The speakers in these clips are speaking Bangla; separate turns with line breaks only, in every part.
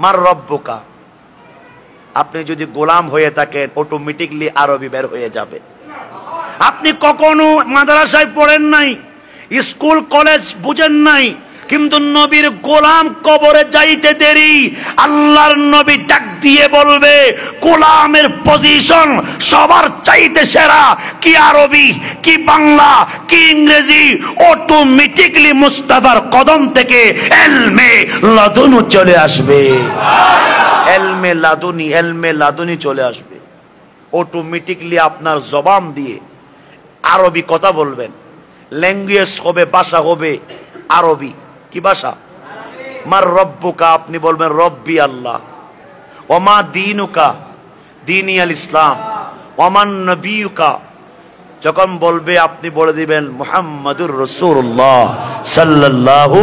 মার রব্বুকা, আপনি যদি গোলাম হয়ে থাকেন অটোমেটিকলি আরবি বের হয়ে যাবে। আপনি কখনো মাদ্রাসায় পড়েন নাই, স্কুল কলেজ বুঝেন নাই, কিন্তু নবীর গোলাম কবরে যাইতে দেরি আল্লাহর নবী ডাক দিয়ে বলবে গোলামের পজিশন সবার চাইতে সেরা, কি আরবি কি বাংলা কি ইংরেজি, অটোমেটিকলি মুস্তাফার কদম থেকে এলমে লাদুনি চলে আসবে। এলমে লাদুনি চলে আসবে। অটোমেটিকলি আপনার জবান দিয়ে আরবি কথা বলবেন, ল্যাঙ্গুয়েজ হবে, ভাষা হবে আরবি। কি ভাষা? মার রব্বুকা, আপনি বলবেন রব্বি আল্লাহ। ওমা দীনুকা, দীনি আল ইসলাম। ওমান নবিয়ুকা, যখন বলবে আপনি বলে দিবেন মুহাম্মাদুর রাসূলুল্লাহ সাল্লাল্লাহু।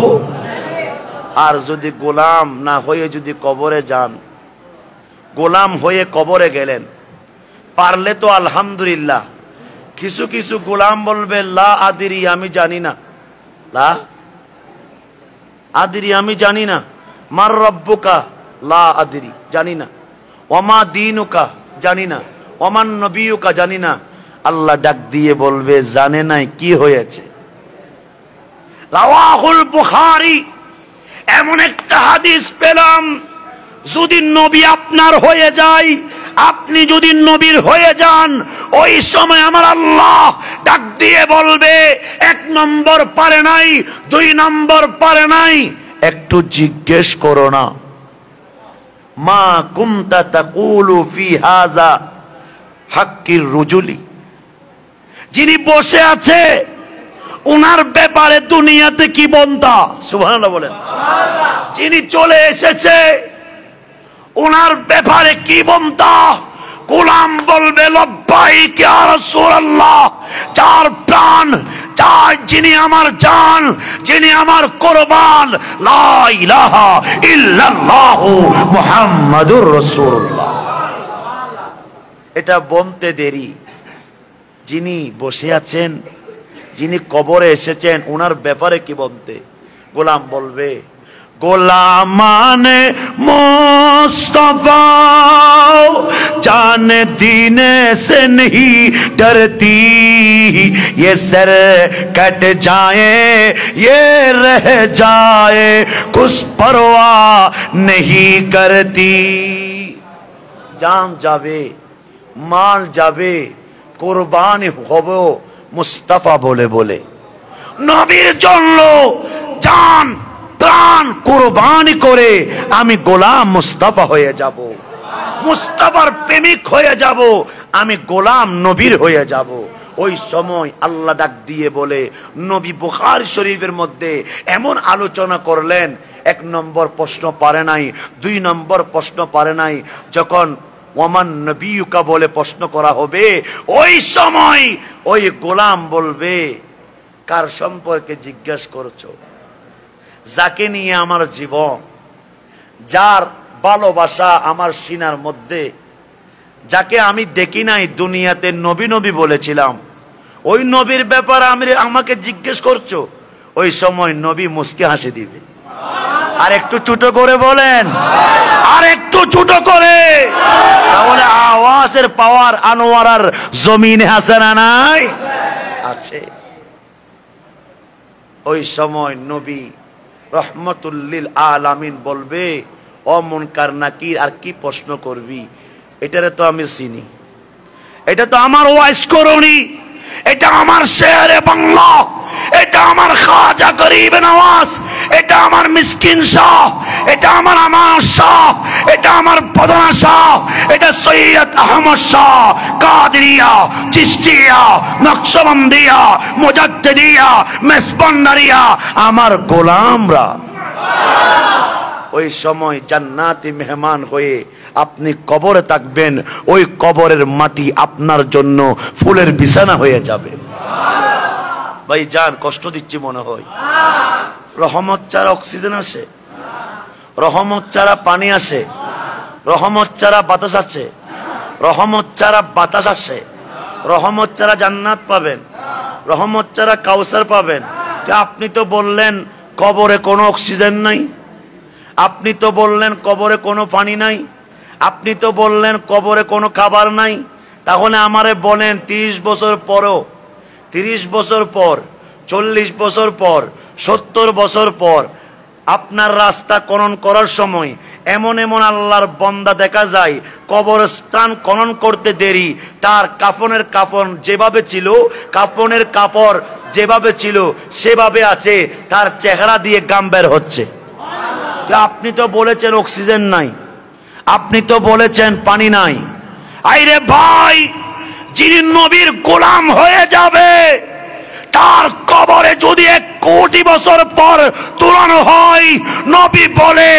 আর যদি গোলাম না হয়ে যদি কবরে যান, গোলাম হয়ে কবরে গেলেন, পারলে তো আলহামদুলিল্লাহ। কিছু কিছু গোলাম বলবে লা আদিরি, আমি জানি না, লা আদিরি, আমি জানি না। মার রব্বুকা, লা আদিরি, জানি না। ওমা দীনুকা, জানি না। ওমান নবিয়ুকা, জানি না। আল্লাহ ডাক দিয়ে বলবে জানে নাই, কি হয়েছে? রাওয়াহুল বুখারী, এমন একটা হাদিস পেলাম, যদি নবী আপনার হয়ে যায়, আপনি যদি নবীর হয়ে যান, ওই সময় আমার আল্লাহ ডাক দিয়ে বলবে এক নম্বর পারে নাই, দুই নম্বর পারে নাই, একটু জিজ্ঞেস করো না, মা কুনতা তাকুলু ফি হাযা হাক্কির রুজুলি। যিনি বসে আছে উনার ব্যাপারে দুনিয়াতে কি বলতা? সুবহানাল্লাহ বলেন। যিনি চলে এসেছে উনার ব্যাপারে কি বলতা? গোলাম বলবে লব্বাইক ইয়া রাসূলুল্লাহ, যার প্রাণ, যার যিনি আমার জান, যিনি আমার কুরবান, লা ইলাহা ইল্লাল্লাহু মুহাম্মাদুর রাসূলুল্লাহ। এটা বলতে দেরি, যিনি বসে আছেন, যিনি কবরে এসেছেন, উনার ব্যাপারে কি বলতে? গোলাম বলবে গোলামানে মুস্তাফা जान दीने से नहीं डरती, ये सर कट जाए ये रह जाए कुछ परवाह नहीं करती। जान जावे माल जावे कुर्बानी होबो मुस्तफा बोले बोले, नबीर जन्म जान প্রাণ কুরবানি করে আমি গোলাম মুস্তাফা হয়ে যাব, মুস্তাফার প্রেমিক হয়ে যাব, আমি গোলাম নবীর হয়ে যাব। ওই সময় আল্লাহ ডাক দিয়ে বলে, নবী বুখারী শরীফের মধ্যে এমন আলোচনা করলেন, এক নম্বর প্রশ্ন পারে নাই, দুই নম্বর প্রশ্ন পারে নাই, যখন ওমান নবিয়ুকা বলে প্রশ্ন করা হবে, ওই সময় ওই গোলাম বলবে কার সম্পর্কে জিজ্ঞাসা করছো? যাকে নিয়ে আমার জীবন, যার ভালোবাসা আমার সিনার মধ্যে, যাকে আমি দেখি নাই দুনিয়াতে নবী নবী বলেছিলাম, ওই নবীর ব্যাপারে আমাকে জিজ্ঞেস করছো। ওই সময় নবী মুস্কি হাসি দিবে। আর একটু ছোট করে বলেন, আর একটু ছোট করে, তাহলে আওয়াজের পাওয়ার আনোয়ারার জমিনে আছে না নাই? আছে। ওই সময় নবী রহমতুল লিল আলামিন বলবে, ও মুনকার নাকির আর কি প্রশ্ন করবি? এটারে তো আমি চিনি, এটা তো আমার ওয়াইস করণী, এটা আমার শেরে বাংলা, এটা আমার খাজা গরিব নওয়াজ, এটা আমার মিসকিন শাহ, এটা আমার আমার শাহ, এটা আমার বদনা শাহ, এটা সৈয়দ আহমদ শাহ, কাদরিয়া, চিশতিয়া, নকশবন্দিয়া, মুজাদ্দিদিয়া, মেসবন্দারিয়া, আমার গোলামরা। ওই সময় জান্নাতি মেহমান হয়ে আপনি কবরে থাকবেন, ওই কবরের মাটি আপনার জন্য ফুলের বিছানা হয়ে যাবে। ভাই জান, কষ্ট দিচ্ছি মনে হয়? রহমত ছাড়া অক্সিজেন আসে? রহমত ছাড়া পানি আসে? রহমত ছাড়া বাতাস আছে? রহমত ছাড়া বাতাস আসে? রহমত ছাড়া জান্নাত পাবেন? রহমত ছাড়া কাউসার পাবেন? আপনি তো বললেন কবরে কোনো অক্সিজেন নাই। আপনি তো বললেন কবরে কোনো পানি নাই, আপনি তো বললেন কবরে কোনো খাবার নাই। তাহলে আমারে বলেন 30 বছর পরও, 30 বছর পর, 40 বছর পর, 70 বছর পর আপনার রাস্তা খনন করার সময় এমন এমন আল্লাহর বান্দা দেখা যায় কবরস্থান খনন করতে দেরি, তার কাফনের কাফন যেভাবে ছিল, কাফনের কাপড় যেভাবে ছিল সেভাবে আছে, তার চেহারা দিয়ে গাম বের হচ্ছে। আপনি তো বলেছেন অক্সিজেন নাই, আপনি তো বলেছেন পানি নাই। আইরে ভাই, যিনি নবীর গোলাম হয়ে যাবে তার কবরে যদি 1 কোটি বছর পর তুলানো হয়, নবী বলে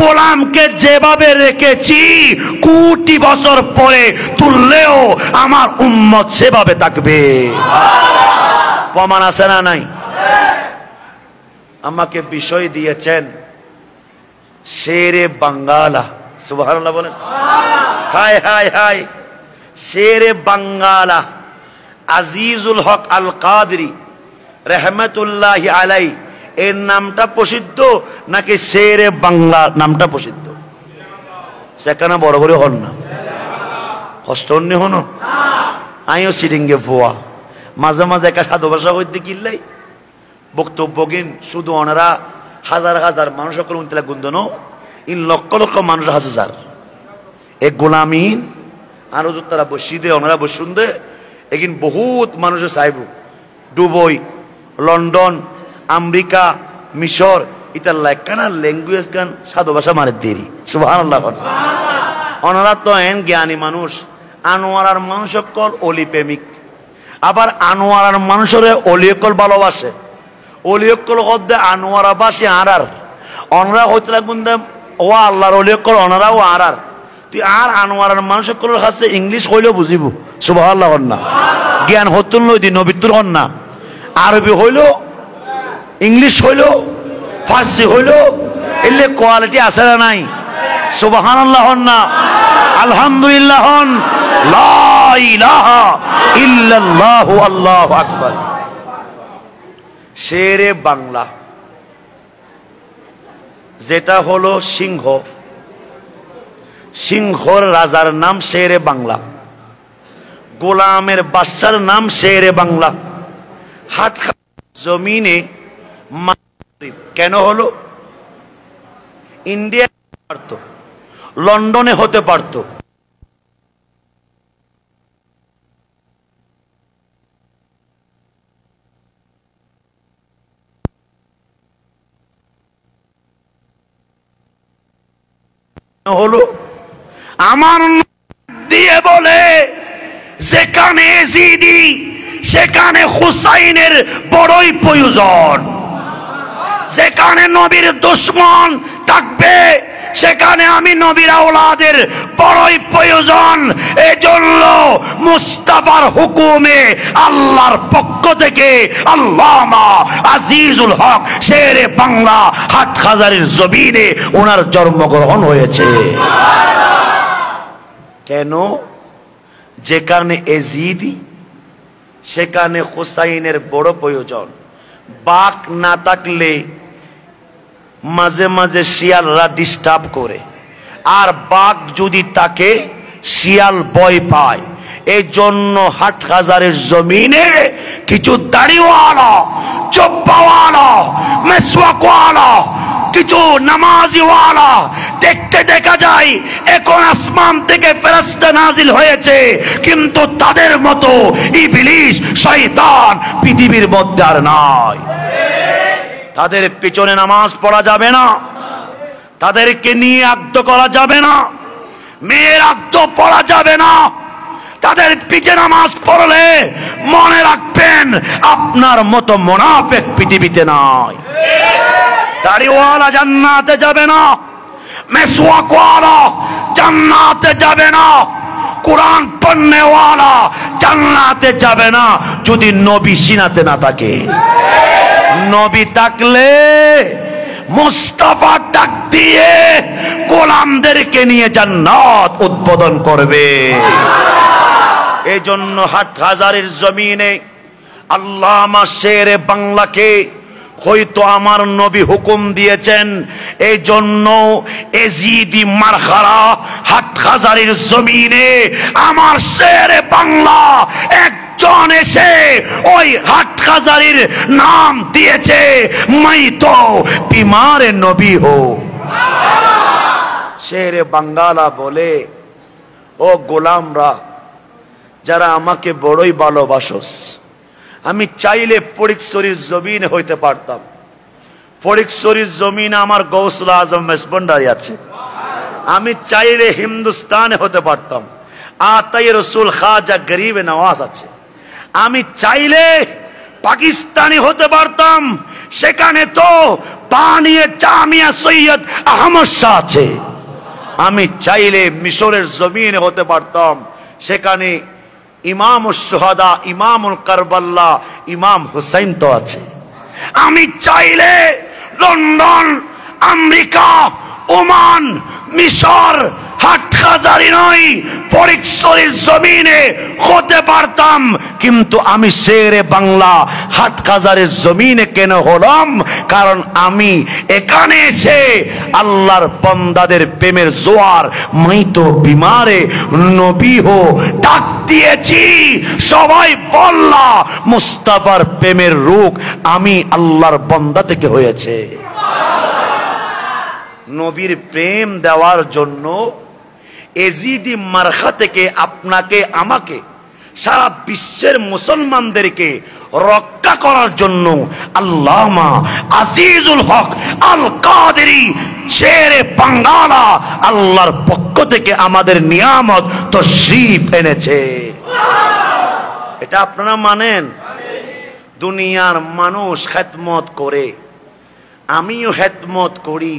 গোলামকে যেভাবে রেখেছি কোটি বছর পরে তুললেও আমার উম্মত সেভাবে থাকবে। প্রমাণ আছে না নাই? আমাকে বিষয় দিয়েছেন শেরে বাঙ্গালা, সুবহানাল্লাহ বলেন। হায় হায় হায়, শেরে বাঙ্গালা আজিজুল হক আল কাদরি রহমতুল্লাহি আলাই এর নামটা প্রসিদ্ধ নাকি শেরে বাংলা নামটা প্রসিদ্ধ? সেখানে বড় করে হন না, হস্টন্য হন। আমিও সিডিঙ্গে ভুয়া মাঝে মাঝে একটা সাধু ভাষা হইতে কিনলাই বক্তব্য কিন, শুধু ওনারা হাজার হাজার মানুষ সকল গুন্দন, ইন লক্ষ লক্ষ মানুষ হাজার এক গোলামীন আরো তারা বসি দে, ওনারা বসুন দে, এগিন বহুত মানুষে চাইব দুবাই, লন্ডন, আমেরিকা, মিশর ইতার লাইকানা ল্যাঙ্গুয়েজ গান সাধু ভাষা মারে দেরি। সুবহানাল্লাহ। ওনারা তো এন জ্ঞানী মানুষ। আনোয়ারার মানুষ সকল অলি প্রেমিক, আবার আনোয়ারার মানুষের অলিয়কল ভালোবাসে, অলিয়কল হদ্দে আনোয়ারা বাসে আরার, ওনারা হইতে লাগবেন ও আল্লাহর অলিয়কল, ওনারাও আরার। তুই আর আনোয়ারার মানুষ সকলের কাছে ইংলিশ হইলেও বুঝিব। সুবহানাল্লাহ না, জ্ঞান হতুন লই দি নবিত্র হন না, আরবি হইল, ইংলিশ হইল, ফার্সি হইল, এলে কোয়ালিটি আছে না নাই? সুবহানাল্লাহ হন না, আলহামদুলিল্লাহ হন, লা ইলাহা ইল্লাল্লাহু আল্লাহু আকবার। শেরে বাংলা যেটা হলো সিংহ, সিংহর রাজার নাম শেরে বাংলা, গোলামের বাদশার নাম শেরে বাংলা। হাট জমিনে কেন হলো? ইন্ডিয়া পারত, লন্ডনে হতে পারত, হলো আমার দিয়ে বলে যেখানে এজিদি সেখানে হুসাইনের বড়ই প্রয়োজন, যেখানে নবীর দুশমন থাকবে সেখানে আমি নবীর আওলাদের বড়ই প্রয়োজন। এজন্য মুস্তাফার হুকুমে আল্লাহর পক্ষ থেকে আল্লামা আজিজুল হক শেরে বাংলা হাটহাজারীর জমিনে ওনার জন্মগ্রহণ হয়েছে। কেন? যেখানে এজিদি সেখানে হুসাইনের বড় প্রয়োজন। বাক না থাকলে মাঝে মাঝে শিয়ালরা ডিস্টার্ব করে, আর বাঘ যদি তাকে শিয়াল ভয় পায়। এই জন্য হাটহাজারের জমিনে কিছু দাড়িওয়ালা, চোপ্পাওয়ালা, মেসওয়াকওয়ালা, কিছু নামাজিওয়ালা দেখতে দেখা যায়। এখন আসমান থেকে ফেরেশতা নাজিল হয়েছে, কিন্তু তাদের মতো ইবলিস শয়তান পৃথিবীর মধ্যে আর নাই। তাদের পিছনে নামাজ পড়া যাবে না, তাদেরকে নিয়ে আদ্য করা যাবে না, মেয়ের আদ্য পড়া যাবে না। তাদের পিছে নামাজ পড়লে মনে রাখবেন আপনার মতো মুনাফিক পৃথিবীতে নাই। দাড়িওয়ালা জান্নাতে যাবে না, মেসওয়াকওয়ালা জান্নাতে যাবে না, কোরআন পড়নেওয়ালা জান্নাতে যাবে না যদি নবী সিনাতে না থাকে। নবী থাকলে মুস্তাফা ডাক দিয়ে গোলামদেরকে নিয়ে জান্নাত উদ্বোধন করবে। এই জন্য হাটহাজারীর জমিনে আল্লামা শেরে বাংলাকে হয়তো আমার নবী হুকুম দিয়েছেন। এই জন্য এজিদি মারখারা হাটহাজারীর জমিনে আমার শেরে বাংলা একজন এসে ওই হাটহাজারীর নাম দিয়েছে, মাই তো বিমারে নবী হো। শেরে বাঙ্গালা বলে, ও গোলামরা যারা আমাকে বড়ই ভালোবাসোস, আমি চাইলে ফটিকছড়ির জমিনে হইতে পারতাম। ফটিকছড়ির জমিনে আমার গৌসুল আজম মেজবন্ডারি আছে। আমি চাইলে হিন্দুস্তানে হতে পারতাম, আতাই রসুল খাজা গরিব নওয়াজ আছে। আমি চাইলে পাকিস্তানি হতে পারতাম, সেখানে তো বানিয়ে জামিয়া সৈয়দ আহমদ শাহ আছে। আমি চাইলে মিশরের জমিনে হতে পারতাম, সেখানে ইমামুস শুহাদা, ইমামুল কারবাল্লা, ইমাম হুসাইন তো আছে। আমি চাইলে লন্ডন, আমেরিকা, ওমান, মিশর, হাটহাজারী নয় ফটিকছড়ির জমিনে হতে পারতাম, কিন্তু আমি শেরে বাংলা হাটহাজারীর জমিনে কেন হলাম? কারণ আমি এখানে এসে আল্লাহর বান্দাদের প্রেমের জোয়ার মাই তো বিমারে নবী হো ডাক দিয়েছি। সবাই বললা মুস্তাফার প্রেমের রোগ আমি আল্লাহর বান্দা থেকে হয়েছে। নবীর প্রেম দেওয়ার জন্য এজিদি মারখা থেকে আপনাকে আমাকে সারা বিশ্বের মুসলমানদেরকে রক্ষা করার জন্য আল্লামা আজিজুল হক আল কাদেরী শেরে বাঙ্গালা আল্লাহর পক্ষ থেকে আমাদের নিয়ামত তশরীফ এনেছে। এটা আপনারা মানেন? দুনিয়ার মানুষ খেদমত করে, আমিও খেদমত করি,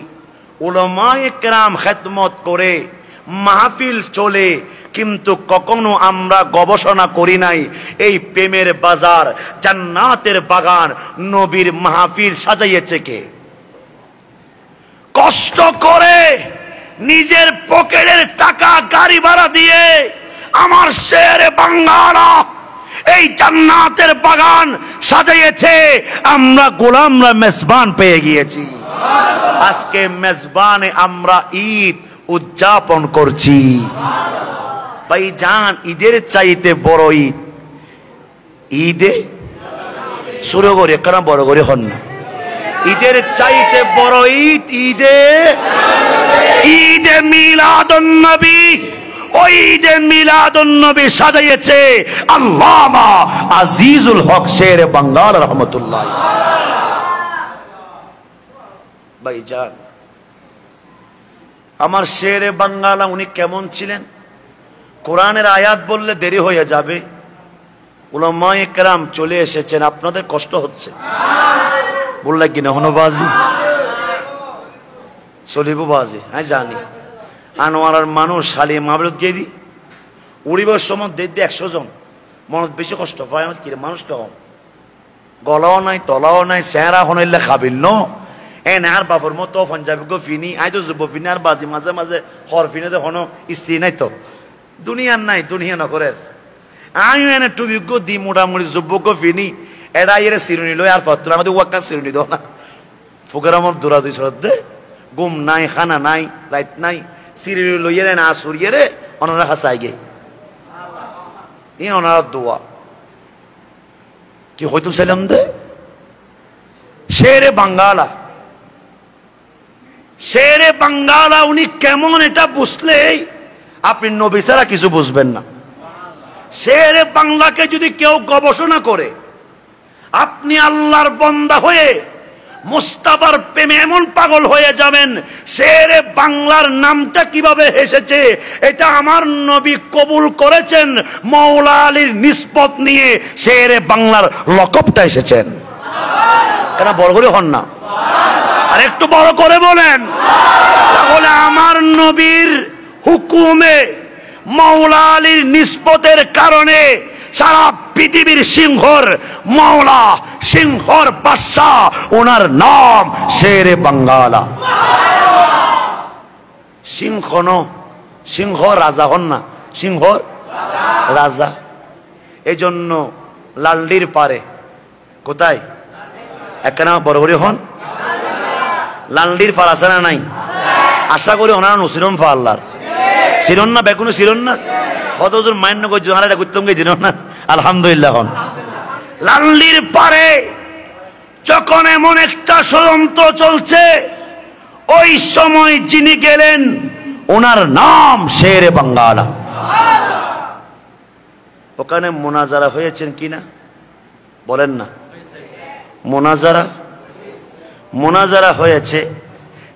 উলামায়ে কেরাম খেদমত করে, মাহফিল চলে, কিন্তু কখনো আমরা গবেষণা করি নাই এই প্রেমের বাজার, জান্নাতের বাগান, নবীর মাহফিল সাজাইয়েছে কে? কষ্ট করে নিজের পকেটের টাকা গাড়ি ভাড়া দিয়ে আমার শেরে বাঙ্গালা এই জান্নাতের বাগান সাজাইয়েছে। আমরা গোলামরা মেজবান পেয়ে গিয়েছি। আজকে মেজবানে আমরা ঈদ উদযাপন করছি। ভাইজান, ঈদের চাইতে বড় ঈদ ঈদে শুরু করে কারণ বড় করে হন না। ঈদের চাইতে বড় ঈদ ঈদে ঈদে মিলাদুন নবী। ওই ঈদে মিলাদুন নবী সাজাইয়েছে আল্লামা আজিজুল হক শেরে বাঙ্গালা রহমতুল্লাহ। ভাইজান, আমার শেরে বাঙ্গালা উনি কেমন ছিলেন? কোরআনের আয়াত বললে দেরি হয়ে যাবে, উলামায়ে কেরাম চলে এসেছেন, আপনাদের কষ্ট হচ্ছে বললে কিনা হনবাজি চলিব বাজি। হ্যাঁ জানি, আনোয়ারার মানুষ খালি মাহবিলত গিয়ে দি উড়িবার সময় দেখতে 100 জন মনত বেশি কষ্ট পায়। আমার কি মানুষ কম, গলাও নাই তলাও নাই, চেহারা হনাইলে খাবিল ন আর বাপর মতো পঞ্জাবি গো ফিনি আই তো যুব ফিনি আর বাজি মাঝে মাঝে হর ফিনে তো হনো স্ত্রী নাই তো দুনিয়ার নাই, দুনিয়া নকরের আমি এনে টুবি গো দি মোটামুটি যুব গো ফিনি এরা এর চিরুনি লই আর পত্র আমাদের ওয়াক্কা চিরুনি দাও না ফুকের আমার দৌড়া দুই সরত দে গুম নাই, খানা নাই, রাইত নাই, চিরুনি লইয়ে না সরিয়ে রে ওনারা হাসাই গে ইন ওনারা দোয়া কি হইতুম সালাম দে। শেরে বাঙ্গালা, শেরে বাঙ্গালা উনি কেমন এটা বুঝলে আপনি নবী ছাড়া কিছু বুঝবেন না। শেরে বাংলাকে যদি কেউ গবেষণা করে, আপনি আল্লাহর বান্দা হয়ে মুস্তাফার প্রেমে এমন পাগল হয়ে যাবেন। শেরে বাংলার নামটা কিভাবে এসেছে এটা আমার নবী কবুল করেছেন, মৌলা আলীর নিসবত নিয়ে শেরে বাংলার লকবটা এসেছেন। কেন বড় করে হন না, আর একটু বড় করে বলেন। তাহলে আমার নবীর হুকুমে মৌলা আলীর নিসবতের কারণে সারা পৃথিবীর সিংহর মৌলা, সিংহর বাদশাহ, ওনার নাম শেরে বাঙ্গালা। সিংহ ন, সিংহ রাজা হন না, সিংহ রাজা। এই জন্য লালডির পারে কোথায় একখানা বড় করে হন লালডির ফাল আছে না নাই? আশা করি ওনারা নসিরন ফা আল্লাহর ছিলেন না, বেগুনো ছিলেন না, কতজন মান্য করছো হারা করতাম গে ছিল না। আলহামদুলিল্লাহ। হন লালডির পারে যখন এমন একটা ষড়যন্ত্র চলছে, ওই সময় যিনি গেলেন ওনার নাম শেরে বাঙ্গালা। ওখানে মোনাজারা হয়েছেন কিনা বলেন না? মোনাজারা হয়েছে।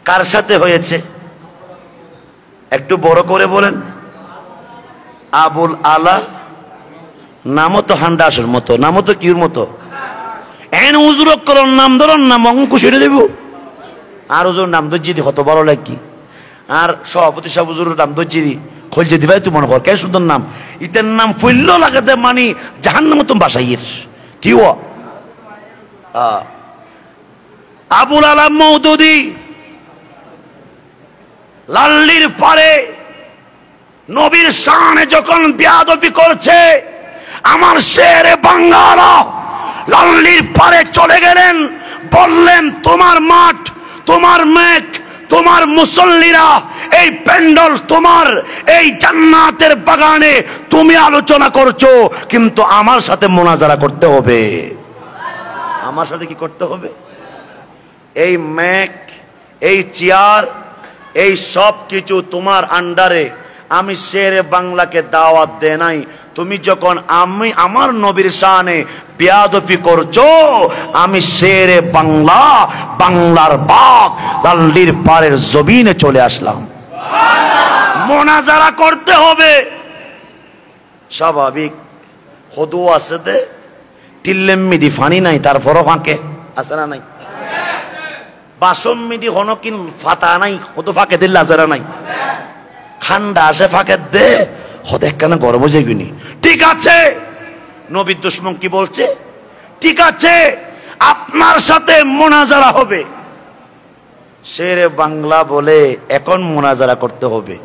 কার সাথে হয়েছে একটু বড় করে বলেন? আবুল আলা নামও তো হান্ডাসের মতো, নামও তো কিউর মতো। এন উজুরক করন নাম ধরন না মঙ্কু সেরে দেব। আর ওজোর নাম ধর্জি কত বড় লাগি। আর সভাপতি সাহেব হুজুরের নাম ধর্জি খলজে দিবাই তুই মনে কর কে সুন্দর নাম। ইতের নাম ফইল লাগাতে মানি জাহান্নাম মতন বাসাইয়ের কি ও আবুল আলাম মওদুদি লাল্লির পারে নবীর শানে যখন বেয়াদবি করছে, আমার শেরে বাঙ্গালা লাল্লির পারে চলে গেলেন, বললেন তোমার মাঠ, তোমার মেঘ, তোমার মুসল্লিরা, এই প্যান্ডল তোমার, এই জান্নাতের বাগানে তুমি আলোচনা করছো, কিন্তু আমার সাথে মোনাজারা করতে হবে। আমার সাথে কি করতে হবে? এই মেঘ, এই চেয়ার, এই সব কিছু তোমার আন্ডারে। আমি শেরে বাংলাকে দাওয়াত দে নাই। তুমি যখন আমি আমার নবীর শানে বেয়াদবি করছো, আমি শেরে বাংলা, বাংলার বাগ লাল্লির পারের জমিনে চলে আসলাম। মোনাজারা করতে হবে স্বাভাবিক। হদু আছে দে টিল্লেম্মিদি ফানি নাই, তারপরও ফাঁকে আছে না নাই? বাসম মিদি হনকিন ফাতা নাই, কত ফাঁকে দিল লাজারা নাই। ঠান্ডা আসে ফাঁকে দে হতে একখানা গরম যেগুনি। ঠিক আছে, নবীর দুশমন কি বলছে? ঠিক আছে, আপনার সাথে মোনাজারা হবে। শেরে বাংলা বলে এখন মোনাজারা করতে হবে।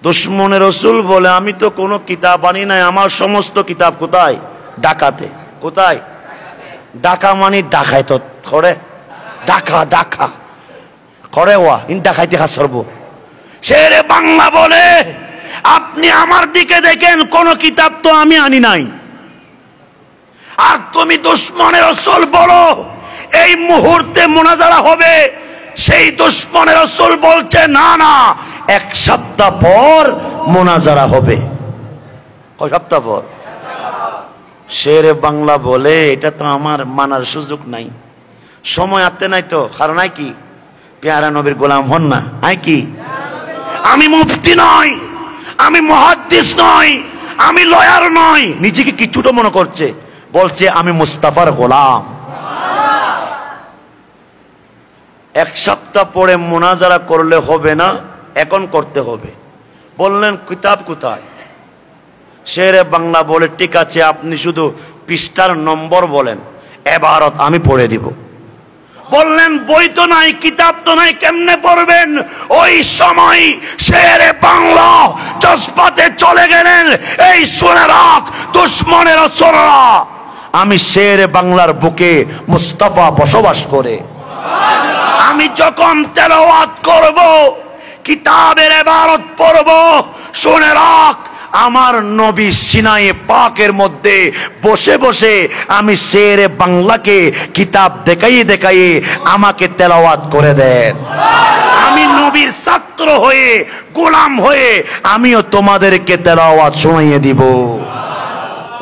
দুশমনের রসুল বলে আমি তো কোনো কিতাব আনি নাই, আমার সমস্ত কিতাব কোথায়? ঢাকাতে। কোথায়? ঢাকা মানে ঢাকায় তো করে ঢাকা ঢাকা করে ওয়া ইন ঢাকাইতে কাজ করবো। শেরে বাংলা বলে আপনি আমার দিকে দেখেন, কোন কিতাব তো আমি আনি নাই। আর তুমি দুশমনের রসুল বলো এই মুহূর্তে মোনাজারা হবে। সেই দুশমনের রসুল বলছে না না, এক সপ্তাহ পর মোনাজারা হবে। কয় সপ্তাহ পর? শেরে বাংলা বলে এটা তো আমার মানার সুযোগ নাই, সময় আতে নাই তো। কারণ আই কি পেয়ারা নবীর গোলাম হন না? আই কি আমি মুফতি নই, আমি মুহাদ্দিস নই, আমি লয়ার নই। নিজেকে কিছুটা মনে করছে, বলছে আমি মুস্তাফার গোলাম। এক সপ্তাহ পরে মোনাজারা করলে হবে না, এখন করতে হবে। বললেন কিতাব কোথায়? শেরে বাংলা বলে ঠিক আছে, আপনি শুধু পৃষ্ঠার নম্বর বলেন, এবারত আমি পড়ে দিব। বললেন বই তো নাই, কিতাব তো নাই, কেমনে পড়বেন? ওই সময় শেরে বাংলা জজবাতে চলে গেলেন। এই শুনে রাখ দুশমনের রাসূলরা, আমি শেরে বাংলার বুকে মুস্তাফা বসবাস করে। আমি যখন তেলাওয়াত করব, কিতাবের ইবারত পড়ব, শুনে রাখ আমার নবী সিনায়ে পাকের মধ্যে বসে বসে আমি শেরে বাংলাকে কিতাব দেখাইয়ে দেখাইয়ে আমাকে তেলাওয়াত করে দেন। আমি নবীর ছাত্র হয়ে, গোলাম হয়ে আমিও তোমাদেরকে তেলাওয়াত শুনিয়ে দিব।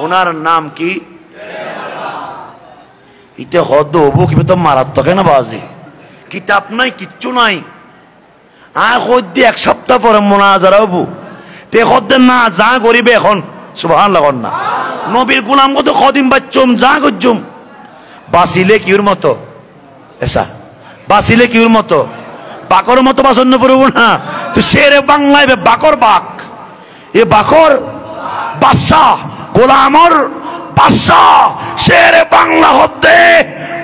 ওনার নাম কি? ইতে হদ হবো কি তো মারাত্মক না বাজি। কিতাব নাই, কিচ্ছু নাই। এক সপ্তাহ পরে মোনাজারা হবো। না যা করিবে এখন সুবহানাল্লাহ না। নবীর গোলাম কত কদিন বাচ্চুম যা করছুম। বাঁচিলে কিউর মতো, এসা বাঁচিলে কিউর মতো, বাকর মতো বাসন্ন পড়ব না। তো শেরে বাংলায় বাকর বাক, এ বাকর বাদশাহ, গোলামর বাদশাহ। শেরে বাংলা হতে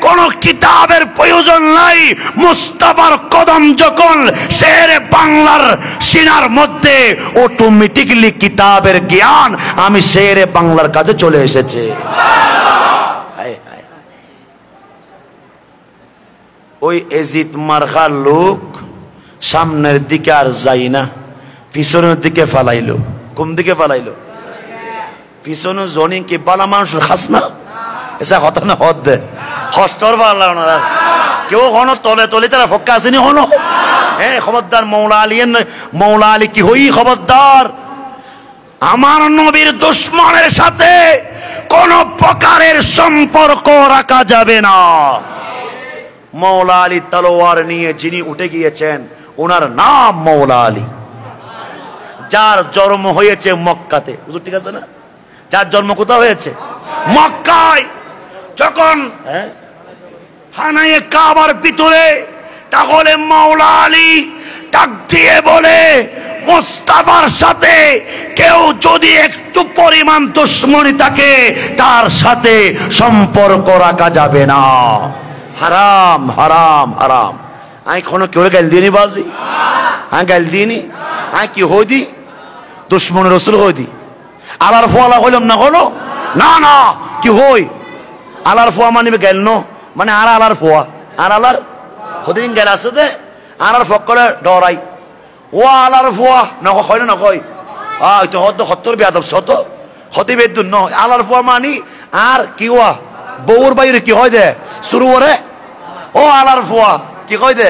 কোন কিতাবের প্রয়োজন নাই। মুস্তাফার কদম যখন শেরে বাংলার সিনার মধ্যে, অটোমেটিক্যালি কিতাবের জ্ঞান আমি শেরে বাংলার কাছে চলে এসেছে। ওই এজিদ মার্কার লোক সামনের দিকে আর যাই না, পিছনের দিকে ফালাইলো। কোন দিকে ফালাইলো? পিছনে জনি কি বালা মানুষের খাস না, এসা কথা না হদ দে হস্তর বালা না কেউ হনো তলে তলে তারা ফক্কা আসেনি হনো। হ্যাঁ খবরদার, মৌলা আলী কি হই খবরদার, আমার নবীর দুশমনের সাথে কোন প্রকারের সম্পর্ক রাখা যাবে না। মৌলা আলী তলোয়ার নিয়ে যিনি উঠে গিয়েছেন ওনার নাম মৌলা আলী, যার জন্ম হয়েছে মক্কাতে। বুঝুন ঠিক আছে না? যার জন্ম কোথাও হয়েছে? মক্কায়। যখন হানায়ে কাবার ভিতরে, তাহলে মৌলা আলী ডাক দিয়ে বলে, মুস্তাফার সাথে কেউ যদি একটু পরিমাণ দুশমনী থাকে তার সাথে সম্পর্ক রাখা যাবে না। হারাম হারাম হারাম। আমি কোনো কেউ গাল দিইনি বাজি, হ্যাঁ গাল দিইনি। আমি কি হই দি? দুশমনের রসুল হই দি। আলার ফোয়ালা হইলাম না হলো না না কি হই? আলার ফোয়া মানে গেল ন মানে আর আলার ফোয়া আর আলার কদিন গেল আছে দে আর ফকলে ডরাই ও আলার ফোয়া নকয় না নকয় তো হত সত্তর বেয়াদব শত হতে বেদুন ন আলার ফোয়া মানি আর কি ওয়া বউর বাইরে কি হয় দে শুরু করে ও আলার ফোয়া কি কয় দে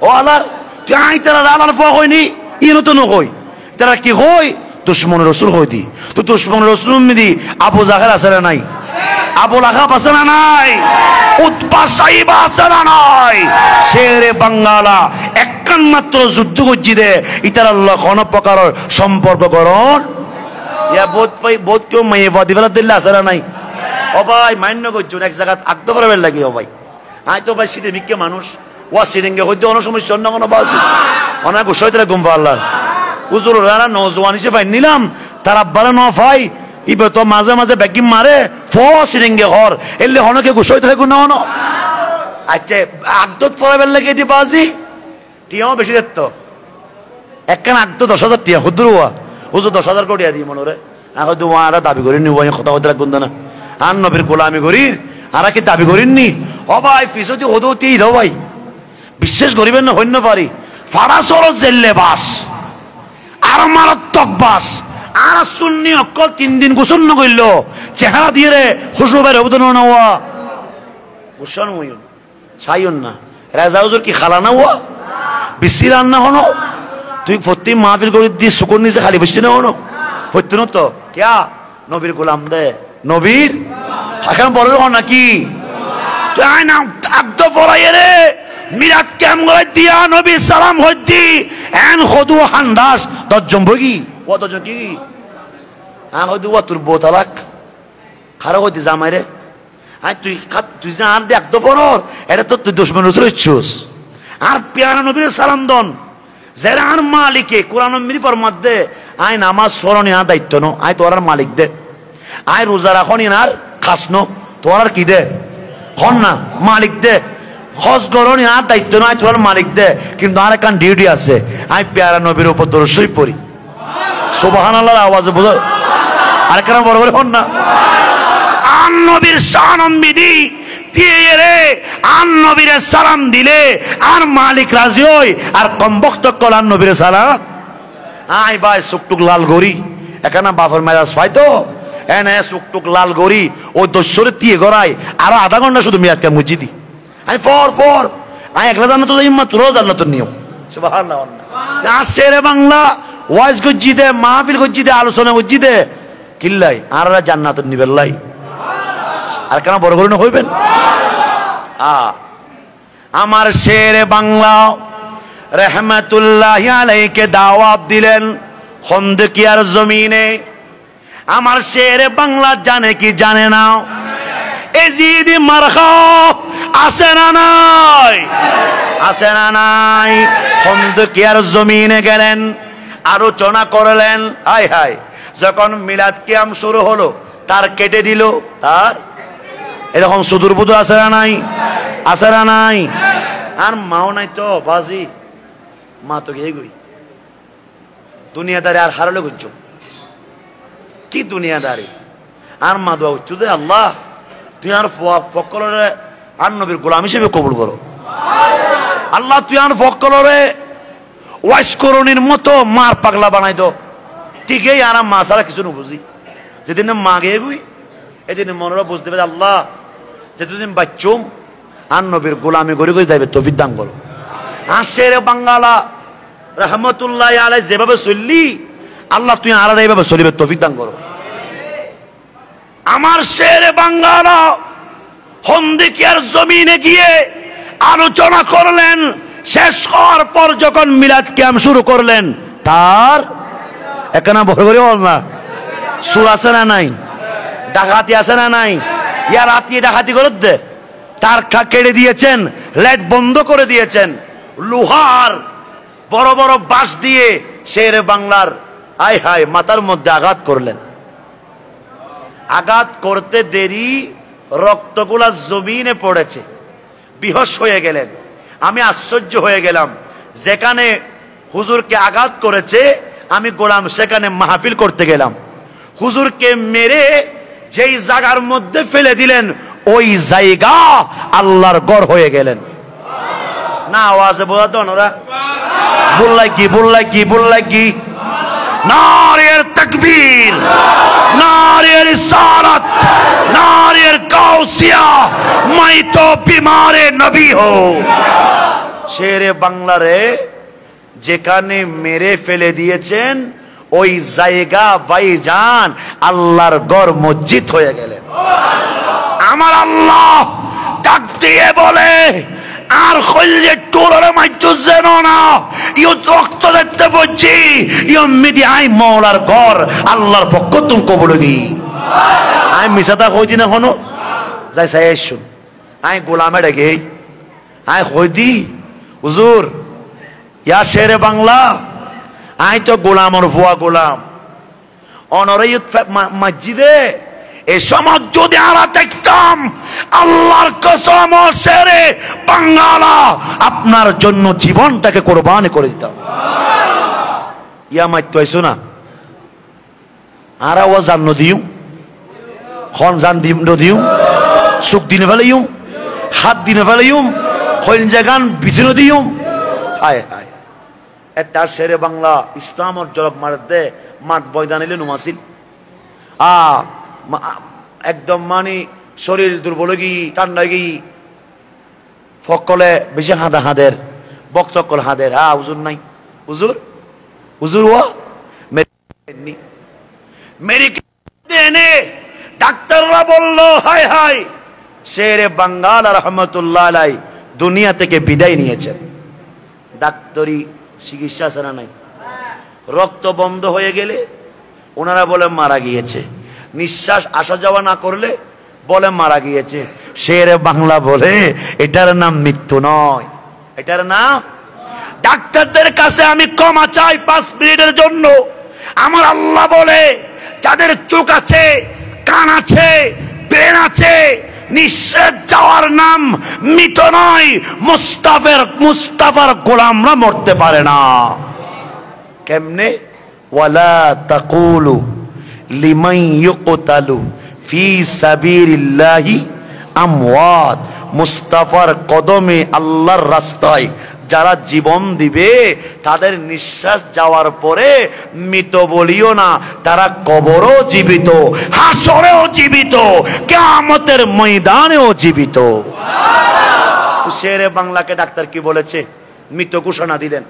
ও আলার তুই আই তারা আলার ফোয়া হয়নি ইনো তো নকয় তারা কি হয় দুশমনের রসুল হই দি। তো দুশমনের রসুল মিদি আবু জাহেল আছে না নাই? আবু লাহাব আছে না নাই? উতবা সাইবা আছে না নাই? শেরে বাঙ্গালা একখান মাত্র যুদ্ধ করছি দে ইতার আল্লাহ কোন প্রকার সম্পর্ক করণ ইয়া বোধ পাই বোধ কেউ মেয়ে বদিবেলা দিল্লা আছে না নাই? ও ভাই মান্য করছুন এক জায়গা আগদ করে লাগে। ও ভাই আই তো ভাই সিটে বিকে মানুষ ওয়া সিরিঙ্গে হইতে অন্য সমস্যা অন্য কোনো বালছি অনেক গোসাই তারা গুম্বা আল্লাহ উজুর নজওয়ান হিসেবে নিলাম তার আব্বারে ন ভাই ইবে তো মাঝে মাঝে ব্যাগিম মারে ফিরিঙ্গে হর এলে হনকে গুছাই থাকে না হন। আচ্ছা আগদত পড়াবেন লাগে দি বাজি টিয়াও বেশি দেখতো একখান আগদ 10,000 টিয়া হুদরুয়া হুজুর 10,000 কোটিয়া দিই মনে রে আগে দুয়ারা দাবি করি নিব কথা কথা রাখবেন না আর নবীর গোলামি করি আর কি দাবি করিননি। ও ভাই ফিসতি হদতি দাও ভাই বিশ্বাস করিবেন না হইন্য পারি ফারাসর জেল্লে বাস আর মারাত্মক বাস আর সুন্নি অকল 3 দিন গোসল ন কইল চেহারা দিয়ে রে খুশবু বাইরে হবো না ওয়া গোসল হইল চাইন না রাজা হুজুর কি খালা না ওয়া বেশি রান্না হনো তুই প্রতি মাহফিল করে দি সুকুন নিচে খালি বসছি না হনো হইতো না তো ক্যা নবীর গোলাম দে নবীর এখন বড় নাকি তুই আয় না আব্দ ফরাই রে মিরাত কেম গলাই দিয়া নবী সালাম হইতি এন খদু হান্দাস দজ্জম বগি ও দজ্জম কি হয়তো ও তোর বোতালাক খারাপ হইতে জামাই রে আই তুই তুই যা আর দেখ তো পর এটা তো তুই দুশমন রসুল ইচ্ছুস আর পেয়ারা নবীর সালাম দন যারা আর মালিকে কোরআন মিরিপর মধ্যে আই নামাজ স্মরণী আর দায়িত্ব নো আই তোর মালিক দে আই রোজা রাখনি আর খাস নো তোর আর কি দে হন না মালিক দে খস গরনি আর দায়িত্ব নয় তোর মালিক দে কিন্তু আর একখান ডিউটি আছে আমি পেয়ারা নবীর উপর দরুদ শরীফ পড়ি সুবহানাল্লাহর আওয়াজে বুঝো আর কেন বড় করে হন না আন নবীর শান বিধি দিয়ে রে আন নবীর সালাম দিলে আর মালিক রাজি হই আর কম বক্ত কলান নবীর সালাম আই ভাই সুকটুক লাল গরি এখানে বাফর মেজাজ পাইতো এনে সুকটুক লাল গরি ও দস্যরে দিয়ে গড়াই আর আধা ঘন্টা শুধু মিয়াদকে মুজিদি আমি ফর আমি একলা জান্নাত যাই মা তোরও জান্নাতের নিয়ম সুবহানাল্লাহ শেরে বাংলা ওয়াজ গজ্জি দে মাহফিল গজ্জি দে আলোচনা গজ্জি দে কিল্লাই আর জান্নাতের নিবেল্লাই আর কেন বড় করে না হইবেন আমার শেরে বাংলা রহমাতুল্লাহি আলাইহি দাওয়াত দিলেন খন্দকিয়ার জমিনে। আমার শেরে বাংলা জানে কি জানে না এজিদ মারখা আছে না নাই? আছে না নাই? খন্দকিয়ার জমিনে গেলেন আলোচনা করলেন। হায় হায় যখন মিলাদ কিয়াম শুরু হলো তার কেটে দিল তার এরকম সুদূর বুদুর আছে না নাই? আছে না নাই? আর মাও নাই তো বাজি মা তো গিয়ে গই দুনিয়াদারি আর হারালে গুজ্জ কি দুনিয়াদারি আর মা দোয়া উঠতে দে আল্লাহ তুই আর ফকলের আর নবীর গোলাম হিসেবে কবুল করো আল্লাহ তুই আর ফকলরে ওয়াইসকরণীর মতো মার পাগলা বানাই দো ঠিকই আর মা ছাড়া কিছু না বুঝি যেদিন মা গিয়ে গুই এদিন মনেরা বুঝতে পারে আল্লাহ যেদিন বাচ্চুম আর নবীর গোলামি করে করে যাবে তৌফিক দান করো। আর শেরে বাঙ্গালা রহমতুল্লাহ আলাই যেভাবে চললি আল্লাহ তুই আর এইভাবে চলিবে তৌফিক দান করো। আমার শেরে বাঙ্গালা হন্দিকিয়ার জমিনে গিয়ে আলোচনা করলেন, শেষ হওয়ার পর যখন মিলাদ ক্যাম্প শুরু করলেন তার এখানে বড় করে বল না সুর আছে না নাই, ডাকাতি আছে না নাই, ইয়া রাতি ডাকাতি করে দে তার কেড়ে দিয়েছেন, লাইট বন্ধ করে দিয়েছেন, লোহার বড় বড় বাঁশ দিয়ে শেরে বাংলার আয় হায় মাথার মধ্যে আঘাত করলেন। আঘাত করতে দেরি রক্তগুলা জমিনে পড়েছে, বিহস হয়ে গেলেন। আমি আশ্চর্য হয়ে গেলাম, যেখানে হুজুরকে আঘাত করেছে আমি গোলাম সেখানে মাহফিল করতে গেলাম, হুজুরকে মেরে যেই জায়গার মধ্যে ফেলে দিলেন ওই জায়গা আল্লাহর ঘর হয়ে গেলেন। না আওয়াজে বোঝা তো ওরা বললাই কি বললাই কি বললাই কি নারের তাকবীর, নারের ইসারত, নারের গাউসিয়া, मैं तो बीमारे नबी हो। শেরে বাংলারে যেখানে মেরে ফেলে দিয়েছেন ওই জায়গা ভাইজান আল্লাহর ঘর মসজিদ হয়ে গেলেন। আমার আল্লাহ ডাক দিয়ে বলে আর কইলে টোরে মাইতো যেন না ইও রক্ত দেখতে বলছি ইও মিডি আই মওলার ঘর আল্লাহর পক্ষ তুমি কবুল দি। আই মিছাটা কই দিনা হনো যাই সাই শুন আই গোলামে ডাকে আই কই দি হুজুর ইয়া শেরে বাংলা আই তো গোলামর ভুয়া গোলাম অনরে মসজিদে এই সমাজ যদি আমরা দেখতাম আল্লাহর কসম শেরে বাংলা আপনার জন্য জীবনটাকে কোরবানি করে দিতাম। ইয়া মাইতো আইছো না আর ও জান্ন দিও খন জান দিও সুখ দিনে ফেলাইম হাত দিনে ফেলাইম হইন জাগান বিছিনো দিও হায় হায় তার শেরে বাংলা ইসলামর জলক মার দে মাঠ বয়দান এলে নুমাসিল একদম মানে শরীর দুর্বল গি ঠান্ডা গি ফকলে বেশি হাঁদা হাঁদের বক্তকল হাঁদের হুজুর নাই হুজুর হুজুর ও মেরি দেনে ডাক্তাররা বলল হায় হায় শেরে বাঙ্গালা রহমতুল্লাহ আলাই দুনিয়া থেকে বিদায় নিয়েছেন। ডাক্তারি চিকিৎসা ছাড়া নাই, রক্ত বন্ধ হয়ে গেলে ওনারা বলে মারা গিয়েছে, নিঃশ্বাস আসা যাওয়া না করলে বলে মারা গিয়েছে। শেরে বাংলা বলে এটার নাম মৃত্যু নয়, এটার নাম ডাক্তারদের কাছে আমি ক্ষমা চাই 5 মিনিটের জন্য। আমার আল্লাহ বলে যাদের চোখ আছে কান আছে ব্রেন আছে নিঃশ্বাস যাওয়ার নাম মৃত নয়, মুস্তাফার গোলামরা মরতে পারে না। কেমনে ওয়ালা তাকুলু লিমান ইউকতালু ফি সাবিলিল্লাহি আমওয়াত, মুস্তাফার কদমে আল্লাহর রাস্তায় যারা জীবন দিবে তাদের নিঃশ্বাস যাওয়ার পরে মৃত বলিও না, তারা কবরও জীবিত, হাসরেও জীবিত, কিয়ামতের ময়দানেও জীবিত। শেরে বাংলাকে ডাক্তার কি বলেছে? মৃত ঘোষণা দিলেন।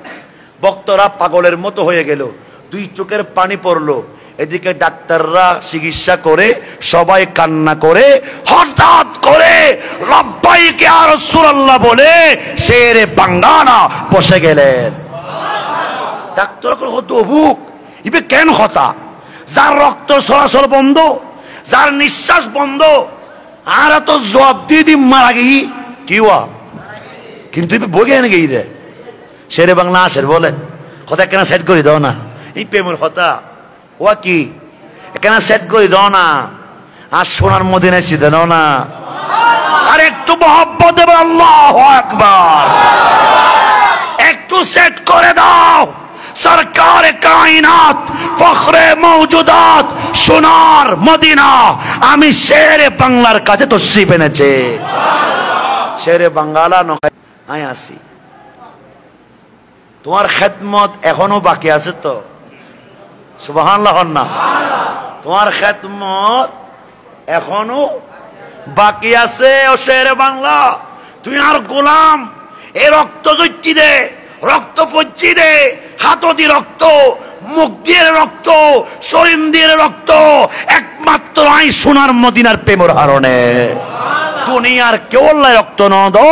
ভক্তরা পাগলের মতো হয়ে গেল, 2 চোখের পানি পড়লো। এদিকে ডাক্তাররা চিকিৎসা করে সবাই কান্না করে হঠাৎ করে লব্বাইক ইয়া রাসূলুল্লাহ বলে শেরে বাঙ্গালা বসে গেলেন। ডাক্তার কত অভুক ইবে কেন হতা, যার রক্ত চলাচল বন্ধ, যার নিঃশ্বাস বন্ধ, আর তো জবাব দিয়ে দি মারা গেই কি হওয়া, কিন্তু ইবে বগে এনে গেই দে শেরে বাংলা আসের বলে কথা কেন সেট করে দাও না, এই প্রেমের হতা ওয়া কি এখানে সেট করে দাও না, আর সোনার মদিনায় সিধে দাও না, আর একটু মহব্বত দেবে আল্লাহু আকবার, একটু সেট করে দাও। সরকারে কায়নাত ফখরে মওজুদাত সোনার মদিনা আমি শেরে বাংলার কাছে তশরিফ এনেছে। শেরে বাংলা নয় আই আসি তোমার খেদমত এখনো বাকি আছে তো? সুবহানাল্লাহ না? তোমার খেদমত এখনো বাকি আছে। ও শেরে বাংলা, তুই আর গোলাম, এ রক্ত জজ্জি দে, রক্ত ফজ্জি দে, হাত দিয়ে রক্ত, মুখ দিয়ে রক্ত, শরীর দিয়ে রক্ত, একমাত্র আই সোনার মদিনার প্রেমর হারণে দুনিয়ার কেউ আল্লাহ রক্ত ন দো,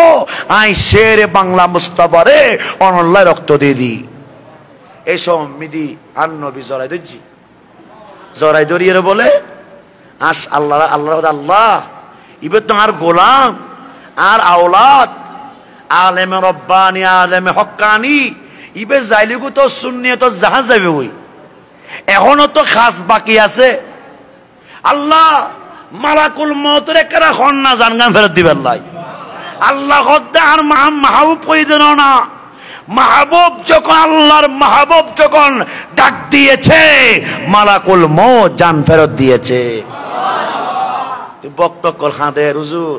আই শেরে বাংলা মুস্তাফারে অনল্লাহ রক্ত দিয়ে দি। এসব মিদি আর নবী জড়াই ধরছি, জড়াই ধরিয়ে বলে আস আল্লাহ আল্লাহ আল্লাহ ইবে তো আর গোলাম আর আওলাদ, আলেমে রব্বানি আলেমে হক্কানি, ইবে যাইলিগু তো সুন্নিয়ত জাহাজ যাবে ওই, এখনো তো খাস বাকি আছে। আল্লাহ মালাকুল মউতের একরা খন না জানগান ফেরত দিবেন লাই। আল্লাহ হদ্দে আর মাহবুব প্রয়োজন না, মাহবুব যখন আল্লাহর মাহবুব যখন ডাক দিয়েছে, মালাকুল মউত জান ফেরত দিয়েছে। তুই বক্তকল হাঁদে হুজুর,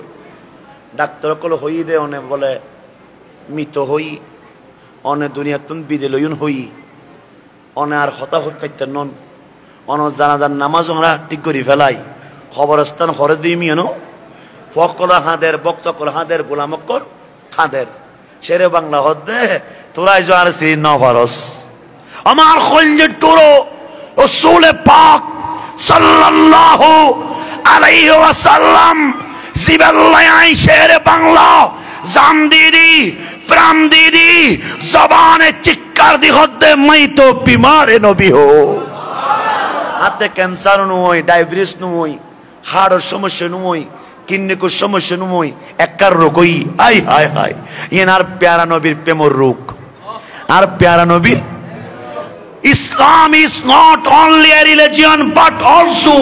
ডাক্তার কল হই দে, অনে বলে মৃত হই, অনে দুনিয়া তুন বিদে লইন হই, অনে আর হতা হইতে নন, অন জানাজার নামাজ আমরা ঠিক করি ফেলাই, খবরস্থান হরে দিই মিয়ানো ফকল হাঁদের বক্তকল হাঁদের গোলামক্কর হাঁদের। শেরে বাংলা হদ্দে তোরাই যার শ্রী নভরস আমার খলজের টোরো রাসূলে পাক সাল্লাল্লাহু আলাইহি ওয়াসাল্লাম জিবাল্লাহ আই শেরে বাংলা জান দিদি প্রাণ দিদি জবানে চিৎকার দি হদ্দে মাই তো বিমারে নবী হো। হাতে ক্যান্সার নয়, ডায়াবেটিস নয়, হাড়ের সমস্যা নয়, কিডনির সমস্যা নয়, একার রোগই আই হায় হায় ইয়েন আর প্যারা নবীর প্রেমর রোগ। আর প্যারা নবীর Islam is not only a religion but also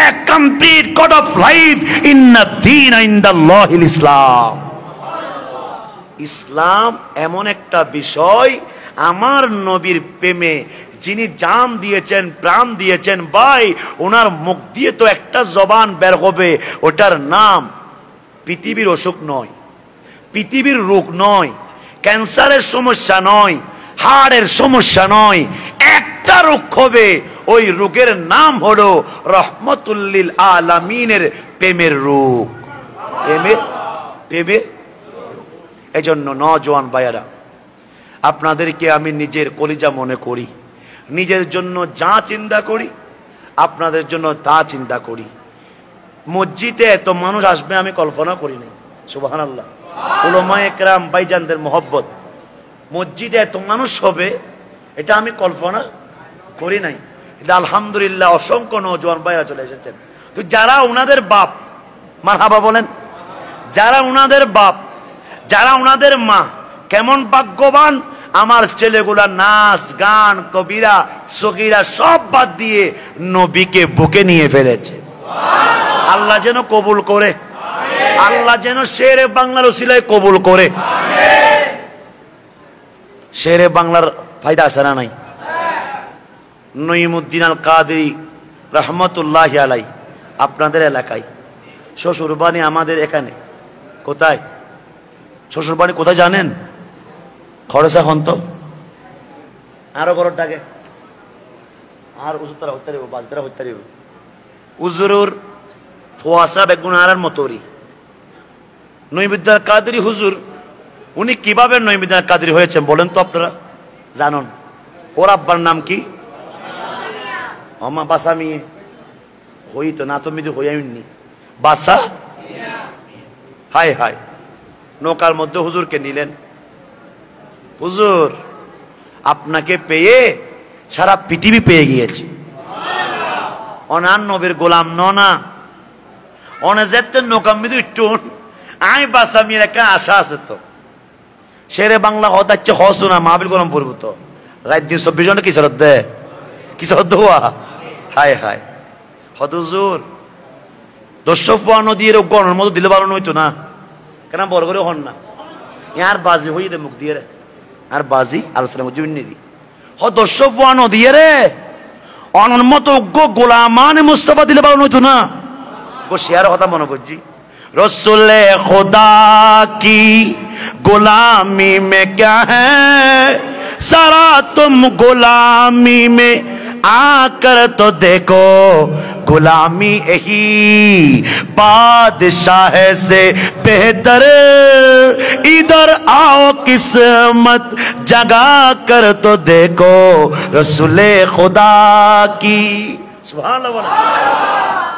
a complete code of life. Inna deena indallahil Islam. ইসলাম এমন একটা বিষয়, আমার নবীর প্রেমে যিনি জান দিয়েছেন প্রাণ দিয়েছেন, ভাই ওনার মুখ দিয়ে তো একটা জবান বের হবে, ওটার নাম পৃথিবীর অসুখ নয়, পৃথিবীর রোগ নয়, ক্যান্সারের সমস্যা নয়, হাড়ের সমস্যা নয়, একটা রোগ হবে, ওই রোগের নাম হলো রহমতুল্লিল আলামিনের প্রেমের রোগ। প্রেমের এজন্য নওজোয়ান ভাইয়েরা, আপনাদেরকে আমি নিজের কলিজা মনে করি, নিজের জন্য যা চিন্তা করি আপনাদের জন্য তা চিন্তা করি। মসজিদে এত মানুষ আসবে আমি কল্পনা করি নাই। সুবহানাল্লাহ। উলামায়ে কেরাম ভাইজানদের মহব্বত, মসজিদে এত মানুষ হবে এটা আমি কল্পনা করি নাই। আলহামদুলিল্লাহ অসংখ্য নওজোয়ান ভাইরা চলে এসেছেন। তো যারা ওনাদের বাপ, মারহাবা বলেন, যারা ওনাদের বাপ, যারা ওনাদের মা, কেমন ভাগ্যবান, আমার ছেলেগুলা নাচ গান কবিরা সগীরা সব বাদ দিয়ে নবীকে বুকে নিয়ে ফেলেছে। আল্লাহ যেন কবুল করে, আল্লাহ যেন শেরে বাংলার ওসিলায় কবুল করে। শেরে বাংলার ফায়দা আছে না নাই? নঈমুদ্দিন আল কাদেরী রহমতুল্লাহ আলাই আপনাদের এলাকায়, শ্বশুরবাড়ি আমাদের এখানে। কোথায় শ্বশুরবাড়ি কোথায় জানেন? খরচা হন্ত আরো বড় ডাকে আর উজুতারা হইতে পারিব, বাজদারা হইতে পারিব, উজুরুর ফোয়াসা বেগুনার মতোরি। নঈমুদ্দিন আল কাদেরী হুজুর উনি কিভাবে নঈমুদ্দিন আল কাদেরী হয়েছেন বলেন তো আপনারা? জানেন? ওর আব্বার নাম কি? অমা বাসা মিয়ে হইতো না তো মিদু হইনি বাসা। হায় হায়, নৌকার মধ্যে হুজুরকে নিলেন। হুজুর আপনাকে পেয়ে সারা পৃথিবী পেয়ে গিয়েছে। অনার নবীর গোলাম না, অনে যেতে নৌকা মিদু একটু আই বাসা মিয়ে একটা আশা আছে তো। শেরে বাংলা হচ্ছে হস না মাহবিল গরম পড়ব তো রাত দিন 24 ঘন্টা কিসের দে কিসের দোয়া। হায় হায় হতুজুর দর্শক নদীর গণের মতো দিলে ভালো নইতো না, কেন বড় করে হন না ইয়ার বাজি হই দে মুখ দিয়ে রে, আর বাজি আলোচনা করছি দি দর্শক নদীয়ে রে অনর মতো গোলামান মুস্তফা দিলে ভালো নইতো না। গো শেয়ার কথা মনে করছি, রসুলে খোদা কি गुलामी में क्या है जरा तुम गुलामी में आकर तो देखो, गुलामी यही बादशाह से बेहतर, इधर आओ किस्मत जगा कर तो देखो रसूले खुदा की। सुभान अल्लाह।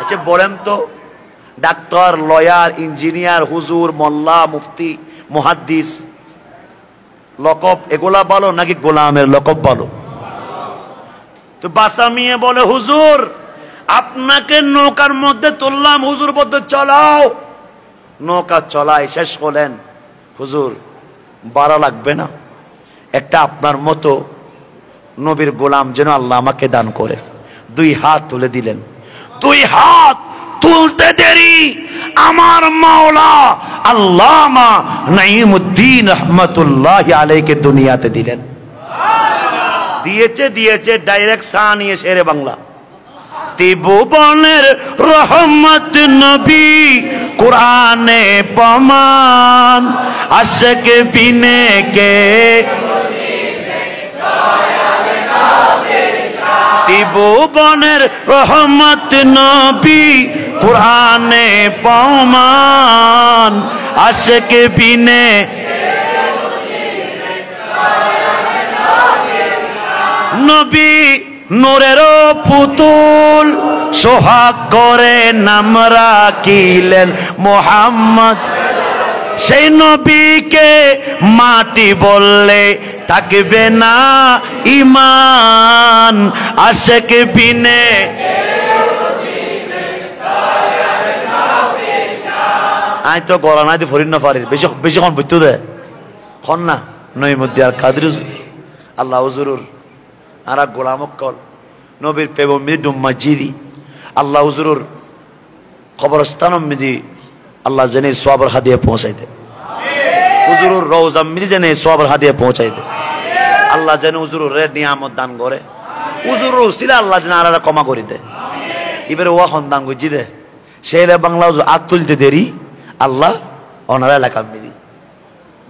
अच्छा बोलें तो ডাক্তার, লয়ার, ইঞ্জিনিয়ার, হুজুর, মোল্লা, মুফতি, মুহাদ্দিস লকব এগুলা ভালো নাকি গোলামের লকব ভালো? তো বাসামিয়ে বলে হুজুর আপনাকে নৌকার মধ্যে তুললাম, হুজুর বলতে চলাও। নৌকা চলাই শেষ করলেন, হুজুর ভাড়া লাগবে না, একটা আপনার মতো নবীর গোলাম যেন আল্লাহ আমাকে দান করে। 2 হাত তুলে দিলেন। 2 হাত তুলতে দেরি আমার মাওলা আল্লামা নাঈমুদ্দিন রহমাতুল্লাহি আলাইহি দুনিয়াতে দিলেন। দিয়েছে ডাইরেক্ট সানিয়ে শেরে বাংলা। ত্রিভুবনের রহমত নবী কুরআনে প্রমাণ, আশিক বিনে কে ত্রিভুবনের রহমত নবী কুরআনে প্রমাণ, আশিক বিনে নবী নূরের পুতুল, সোহাগ করে নাম রাখিলেন মুহাম্মদ। সেই নবীকে মাটি বললে থাকবে না ঈমান, আশিক বিনে আই তো গলা নাই ফরিন না পারি বেশি বেশিক্ষণ বুঝতে দে খন না নঈমুদ্দিন আর কাদের আল্লাহ হুজুরুর আর গোলামক কল নবীর পেবম মিদি ডুম্মা জিদি আল্লাহ হুজুরুর কবরস্থান মিদি আল্লাহ জেনে সওয়াবের হাদিয়া পৌঁছাই দে, হুজুরুর রওজা মিদি জেনে সওয়াবের হাদিয়া পৌঁছাই দে। আল্লাহ জেনে হুজুরুর রে নিয়ামত দান করে, হুজুরুর উসিলা আল্লাহ জেনে আরারা ক্ষমা করে দে। এবারে ওয়া খন্দান গুজি দে শেরে বাংলা হুজুর আত তুলতে দেরি আল্লাহ ওনারা এলাকা মিদি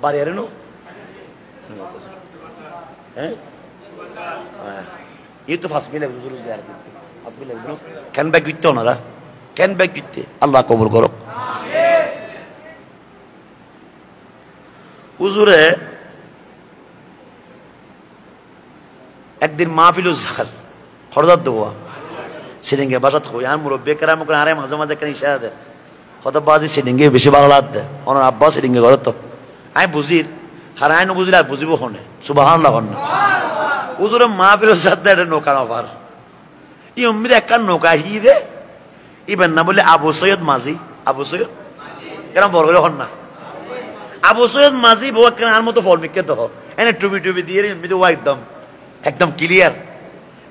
বাড়ি আরে নো হ্যাঁ ये तो फास मिले हुजूर ज़ियारत करते फास मिले हुजूर कैन बैग कितने होना कैन बैग कितने अल्लाह कबूल करो आमीन। हुजूर है एक दिन माहफिल उज़्ज़ार हरदत दुआ सिलेंगे बात हो यार मुरब्बे कराम को आरे मज़े मज़े कहीं इशारा दे खुदा बाजी सिलेंगे बेशे बालात दे और अब्बा सिलेंगे गलत तो आए बुज़ीर हराए नो बुज़ीर बुज़ीबो होने सुबहान अल्लाह होने হুজুরে মাহফিলের সাথে একটা নৌকা অফার ই উম্মির একটা নৌকা হি দে ইবেন না বলে আবু সৈয়দ মাঝি আবু সৈয়দ কেন বড় করে হন না আবু সৈয়দ মাঝি বউ কেন আর মতো ফল মিকে দহ এনে টুবি টুবি দিয়ে এমনি ওয়া একদম একদম ক্লিয়ার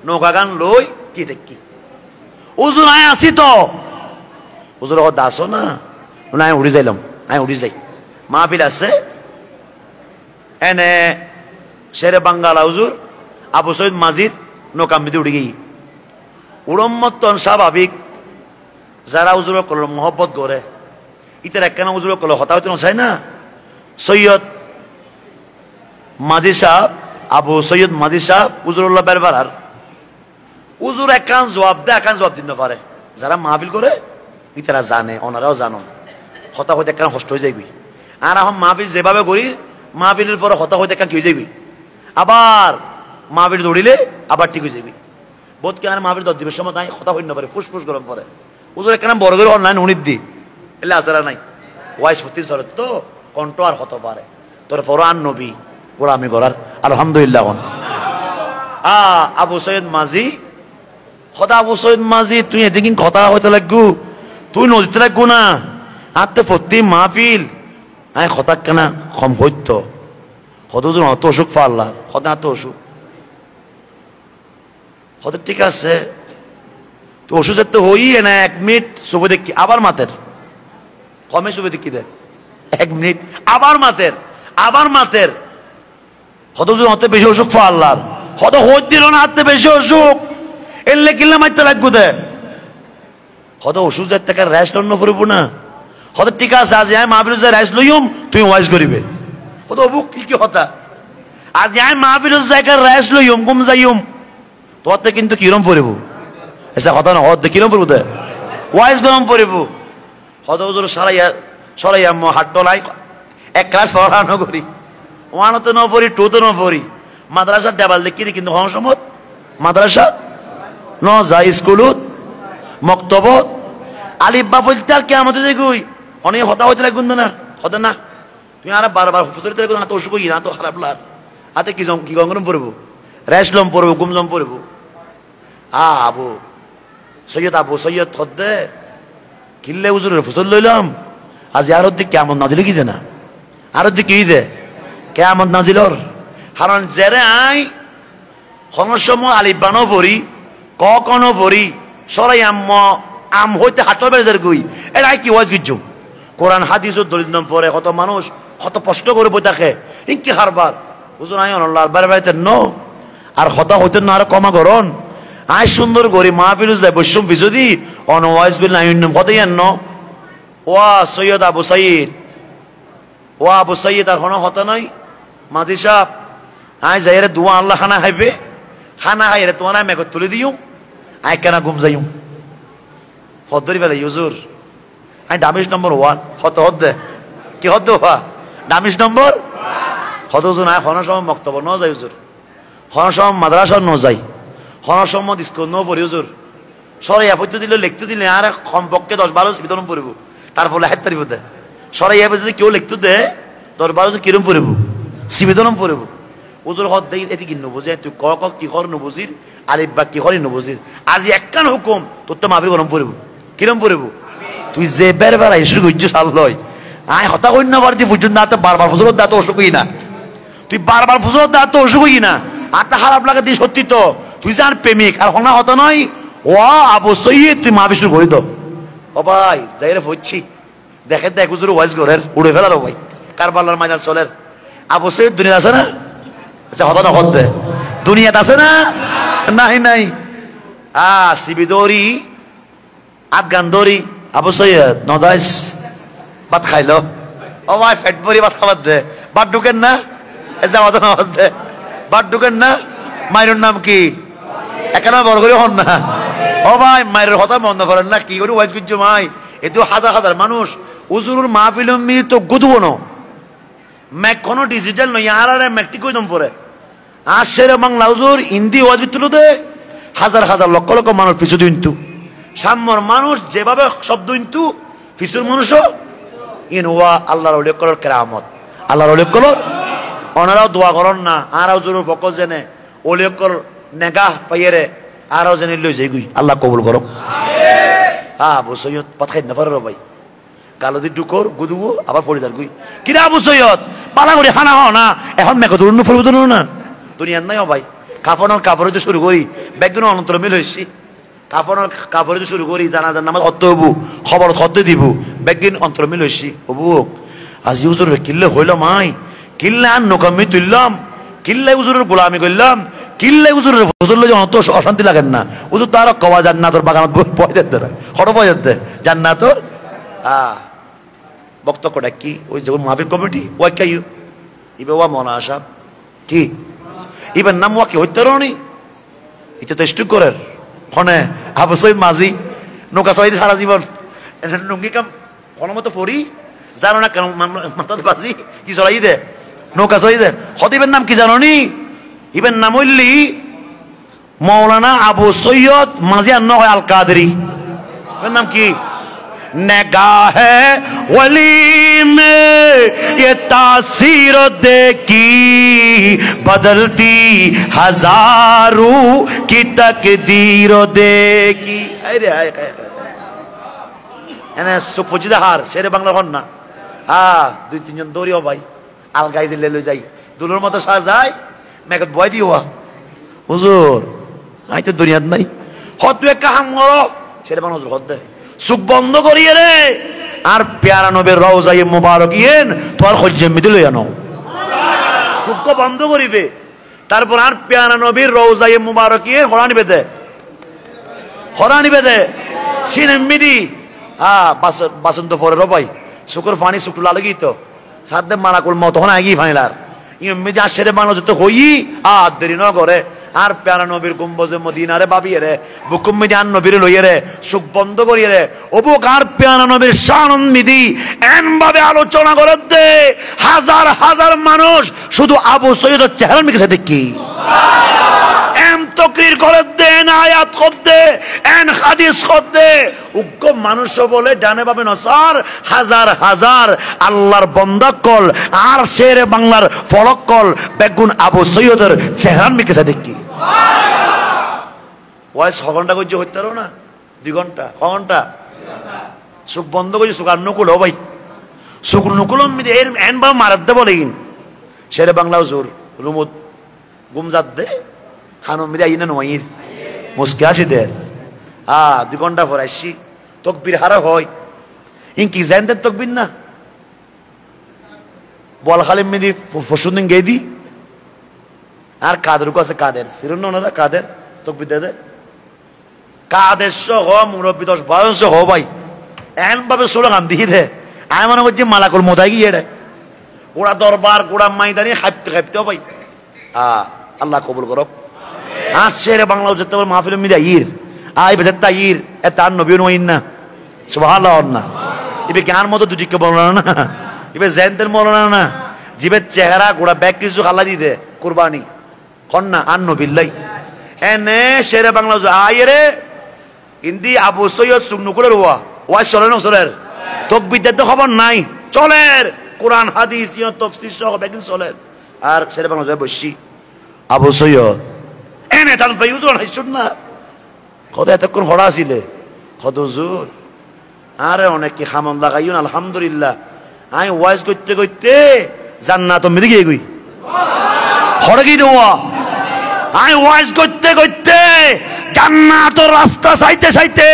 নৌকা গান লই কি দেখি হুজুর আয় আসি তো হুজুর ও দাসো না আমি উড়ি যাইলাম আমি উড়ি যাই মাহফিল আছে এনে শেরে বাঙ্গালা হুজুর আবু সৈয়দ মাজিদ নৌকা মিদি উঠে গিয়ে উড়ম্মতন স্বাভাবিক যারা হুজুর কল মহব্বত করে ইতার একখানা হুজুর কল হতা হইতে নয় না সৈয়দ মাজি সাহেব আবু সৈয়দ মাজি সাহেব হুজুরুল্লাহ বেরবারার হুজুর একখান জবাব দেয় একখান জবাব দিতে পারে যারা মাহফিল করে ইতারা জানে ওনারাও জানো হতা হইতে একখান কষ্ট হয়ে যাইবি আর এখন মাহফিল যেভাবে করি মাহফিলের পরে হতা হইতে একখান কি হয়ে যাবি আবার মাহফিল দৌড়িলে আবার ঠিক হয়ে যাবি বোধ কে আর মাহফিল 10 দিনের সময় তাই কথা হইন না পারে ফুসফুস গরম করে হুজুর কেন বড় করে অনলাইন উনিত দি এলে আজারা নাই ওয়াইস হতে চলে তো কণ্ঠ আর হতে পারে তোর ফরআন নবী গোলামি করার আলহামদুলিল্লাহ আবু সৈয়দ মাঝি খোদা আবু সৈয়দ মাঝি তুই এদিন কথা হইতে লাগবো তুই নদীতে লাগবো না আত্মে ফতি মাহফিল আয় কথা কেনা কম হইতো কতজন অত অসুখ পাল্লার কত এত অসুখ কত ঠিক আছে তো ওষুধের তো হই না 1 মিনিট শুভ দেখি আবার মাতের কমে শুভ দেখি দেখ 1 মিনিট আবার মাতের কতজন অত বেশি অসুখ পাল্লার কত হই দিল না হাতে বেশি অসুখ এলে কিনলে মারতে লাগবো দে কত ওষুধ যার টাকা রেস্ট অন্য করবো না কত ঠিক আছে আজ মাহফিল রেস্ট লইম তুই ওয়াইজ করিবে কত অবুক কি হতা আজ আই মাহফিলের জায়গায় রেস লইম কম যাইম তোতে কিন্তু কিরম পড়িব এসা কথা না হদ কিরম পড়িব দে ওয়াইজ গরম পড়িব হদ হুজুর সরাইয়া হাট নাই এক ক্লাস পড়ানো করি ওয়ানতে ন পড়ি টুতে ন পড়ি মাদ্রাসার টেবাল দেখি কিন্তু হন সমত মাদ্রাসা ন যাই স্কুলত মক্তবত আলিফ বা বলতে আর কেমন যে কই অনেক হতা হইতে লাগবে না হতে না তুই আর বারবার ফুসরিতে লাগবে না তো অসুখ না তো খারাপ লাগ হাতে কি গঙ্গরম পড়বো রেশলম পড়বো গুমজম পড়বো আবু সৈয়দ হদ্দে কিল্লে উজুরের ফুসল লইলাম আজ আর দিক কেমন নাজিল কি দে না আর দিক কি দে কেমন নাজিলর কারণ জেরে আই সমস্যম আলিফ বানো পড়ি কখনো পড়ি সরাই আম হইতে হাটর বেড়ে গই এটা কি ওয়াজ গিজু কোরআন হাদিসও দলিল নাম পড়ে কত মানুষ কত কষ্ট করে বই থাকে ইনকি হারবার হুজুর আই আল্লাহ বাড়িতে ন আর হতা হইতে না আর কমা গরন আই সুন্দর করি মাহফিল যায় বৈষম বিজদি অন ওয়াইজ বিল নাইন কতই ন ওয়া সৈয়দ আবু সাইদ আর হন হতা নাই মাঝি সাহ আই যাই রে দুয়া আল্লাহ খানা খাইবে খানা খাই রে তোমার মেঘ তুলে দিও আই কেনা ঘুম যাইও হদ্দরি ফেলে হুজুর আই ডামিশ নম্বর 1 হত হদ্দে কি হদ্দ হওয়া ডামিশ নম্বর হত হুজুর আই হন সময় মক্তব ন যাই হুজুর হন সময় মাদ্রাসা ন যাই হন সময় স্কুল ন পড়ি হুজুর সরাইয়া ফইতে দিলে লিখতে দিলে আর কমপক্ষে 10-12 বিতরণ পড়িব তারপরে হাত তারিব দে সরাইয়া যদি কেউ লিখতে দে 10-12 কিরম পড়িব সিবিদনম পড়িব হুজুর হদ দেই এটি কি নবুঝে তুই ক কি কর নবুজির আলিফ বা কি করি নবুজির আজি একখান হুকুম তোর তো মাফি গরম পড়িব কিরম পড়িব তুই যে বেরবার আইসু গজ্জু সাল লয় আই হতা কই না বারদি পর্যন্ত না তো বারবার ফুজুর দাঁত অসুখ হই না তুই বারবার ফুজুর দাঁত অসুখ হই না আটা খারাপ লাগে তুই সত্যি তো তুই যার প্রেমিক আর হনা হতা নয় ও আবু সৈয়দ তুই মা বিষ্ণু করি তো ও ভাই যাই রে ফইছি দেখে দেখ হুজুর ওয়াইজ ঘরের উড়ে ফেলার ও ভাই কারবালার মাইনার চলের আবু সৈয়দ দুনিয়া আছে না আচ্ছা হতা না হতে দুনিয়াত আছে না নাই নাই সিবিদরি আটগান দরি আবু সৈয়দ নদাইস ভাত খাইলো ও ভাই ফেট ভরি ভাত খাবার দে ভাত ঢুকেন না যা হতা না হতে ভাত ঢুকেন না মায়ের নাম কি একেবারে বড় করে হন না ও ভাই মায়ের কথা বন্ধ করেন না কি করে ওয়াইজ করছো মাই এতো হাজার হাজার মানুষ উজুরুর মাহফিল তো গুদব না ম্যাক কোনো ডিজিটাল নয় আর আর ম্যাকটি কই দম পরে আর সেরে বাংলা হুজুর হিন্দি ওয়াজ তুলো দে হাজার হাজার লক্ষ লক্ষ মানুষ পিছু দিন্তু সাম্যর মানুষ যেভাবে শব্দ কিন্তু পিছুর মানুষও ইন ওয়া আল্লাহর উল্লেখ করার কেরামত আল্লাহর উল্লেখ করো ওনারাও দোয়া করেন না আর হুজুরের পক্ষ জেনে উল্লেখ কর নেগাহ পাইয়েরে আরও জেনে লই যাই গুই আল্লাহ কবুল করো আবু সৈয়দ পাঠাই না পারো ভাই কালো দি ডুকর গুদুবো আবার পড়ে যান গুই কিরা আবু সৈয়দ পালা করে হানা হ না এখন মেঘ ধরুন ফুলব ধরুন না দুনিয়ার নাই ভাই কাপড় তো শুরু করি ব্যাগগুলো অনন্তর মিল হয়েছি কাপড় শুরু করি জানাজার নামাজ অর্থ হবু খবর হতে দিব ব্যাগিন অন্তর মিল হয়েছি হবু আজি হুজুর কিল্লে হইল মাই কিল্লে আর নকামি তুললাম কিল্লে হুজুরের গোলামি করলাম কিল্লে হুজুরের ফজল অত অশান্তি লাগেন না হুজুর তার কওয়া জান্নাতর বাগানত পয়দা দে হট পয়দা দে জান্নাতর বক্তব্যটা কি ওই যখন মাহফিল কমিটি ওয়াই কাই ইবে ওয়া মনা সাহেব কি ইবেন নাম ওয়া কি হইতে রনি এটা তো স্টুক করের ফোনে আবশ্যই মাঝি নৌকা চড়াইতে সারা জীবন লুঙ্গি কাম কোনো মতো পড়ি জানো না কেন মাথাতে বাজি কি চড়াই দে নৌকা চড়াই দে হতিবের নাম কি জানো নি ইবের নাম হইলি মৌলানা আবু সৈয়দ মাঝি আর নয় আল কাদরি এর নাম কি नगाह वली में ये तासीर देखी बदलती हजारों की तकदीर देखी अरे आए এনে সুফজিদা হার শেরে বাংলা হন না দুই তিনজন দৌড়িও ভাই আলগাই দিলে লই যাই দুলোর মতো সাজাই মেঘত বয় দিও হুজুর আই তো দুনিয়াত নাই হত একটা হাম করো শেরে বাংলা হুজুর হত দে চুখ বন্ধ করিয়ে রে আর প্যারা নবীর রওজায়ে মুবারক ইয়েন তোর খজ্জে মিদে লই আনো চুখ বন্ধ করিবে তারপর আর প্যারা নবীর রওজায়ে মুবারক ইয়েন হরানি বেদে সিনেম মিদি বাসন্ত পরে রবাই শুকুর পানি শুকু লাগি তো সাদে মারাকুল মত হন আগি ফাইলার ইমিদি আশেরে বাংলা যত হই আর দেরি ন করে আর প্যারা নবীর গম্বুজে মদিনারে বাবিয়ে রে বুকুম মিদি আর নবীর লইয়ে রে সুখ বন্ধ করিয়ে রে অবুক আর প্যারা নবীর শানন মিদি এন ভাবে আলোচনা করে দে হাজার হাজার মানুষ শুধু আবু সৈয়দের চেহারা মিকে দেখি এম তকরির করে দে না আয়াত করতে এন হাদিস করতে উগ্র মানুষ বলে ডানে পাবে নসার হাজার হাজার আল্লাহর বন্দা কল আর শেরে বাংলার ফলক কল বেগুন আবু সৈয়দের চেহারা মিকে দেখি ওয়াই 6 ঘন্টা করছে হইতে পারো না 2 ঘন্টা 6 ঘন্টা সুখ বন্ধ করছে সুখ আর নকুল ভাই সুখ নকুল এন বা মারাত দে বলে শেরে বাংলা হুজুর রুমত গুমজাত দে হানুম মিদে আইনা নয়ির মুস্কে আসি দে 2 ঘন্টা পর আসছি তকবির হারা হয় ইনকি জানদের তকবির না বল খালিম মিদি ফসুদিন গেই দি আর কাদের কাছে কাদের সিরুন ওনারা কাদের তকবির দে কাদের সহ মুরব্বী 10-12 হো ভাই এন ভাবে স্লোগান দিয়ে দে আমি মনে করছি মালাকুল মোদাই গিয়ে রে ওরা দরবার গোড়া মাইদানি খাইতে খাইতে ভাই আল্লাহ কবুল করো আর শেরে বাংলা যেতে পারে মাহফিল মিদা ইর আই বেজা ইর এত আর নবী নইন না সুবহানাল্লাহ না ইবে জ্ঞান মতো দুটিকে বলনা না ইবে জেনদের বলনা না জিবে চেহারা গোড়া ব্যাগ কিছু খালা দি দে কুরবানি কন্না আর নবিল্লাই এনে শেরে বাংলা আই রে ইন্দি আবু সৈয়দ সুগনুকুলের ওয়া চলে না চলের তকবিদের তো খবর নাই চলের কোরআন হাদিস ইয়া তাফসীর সহ বেগিন চলের আর শেরে বাংলা যায় বসি আবু সৈয়দ এনে তান ফাইউজুর হাইছুন না কত এতক্ষণ হড়া ছিলে কত হুজুর আরে অনেক কি খামন লাগাইউন আলহামদুলিল্লাহ আই ওয়াজ করতে করতে জান্নাত মিলে গিয়ে গই হড়া কি দেওয়া আই ওয়াজ করতে করতে জান্নাতের রাস্তা চাইতে চাইতে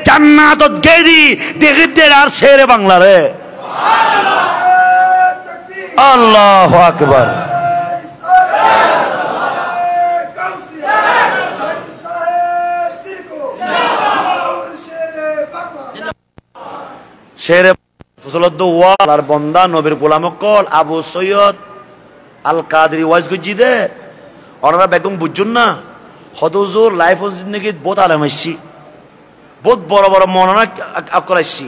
জান্নাতত গেদি দেখিতে আর শেরে বাংলা রে আল্লাহু আকবার শেরে ফজলুদ্দ ওয়ালার বন্দা নবীর গোলাম কল আবু সৈয়দ আল কাদরি ওয়াজ গজি দে ওনারা বেগম বুঝুন না হদুজুর লাইফ জিন্দগি বহুত আলেম আসছি বহুত বড় বড় মৌলানা করাইছি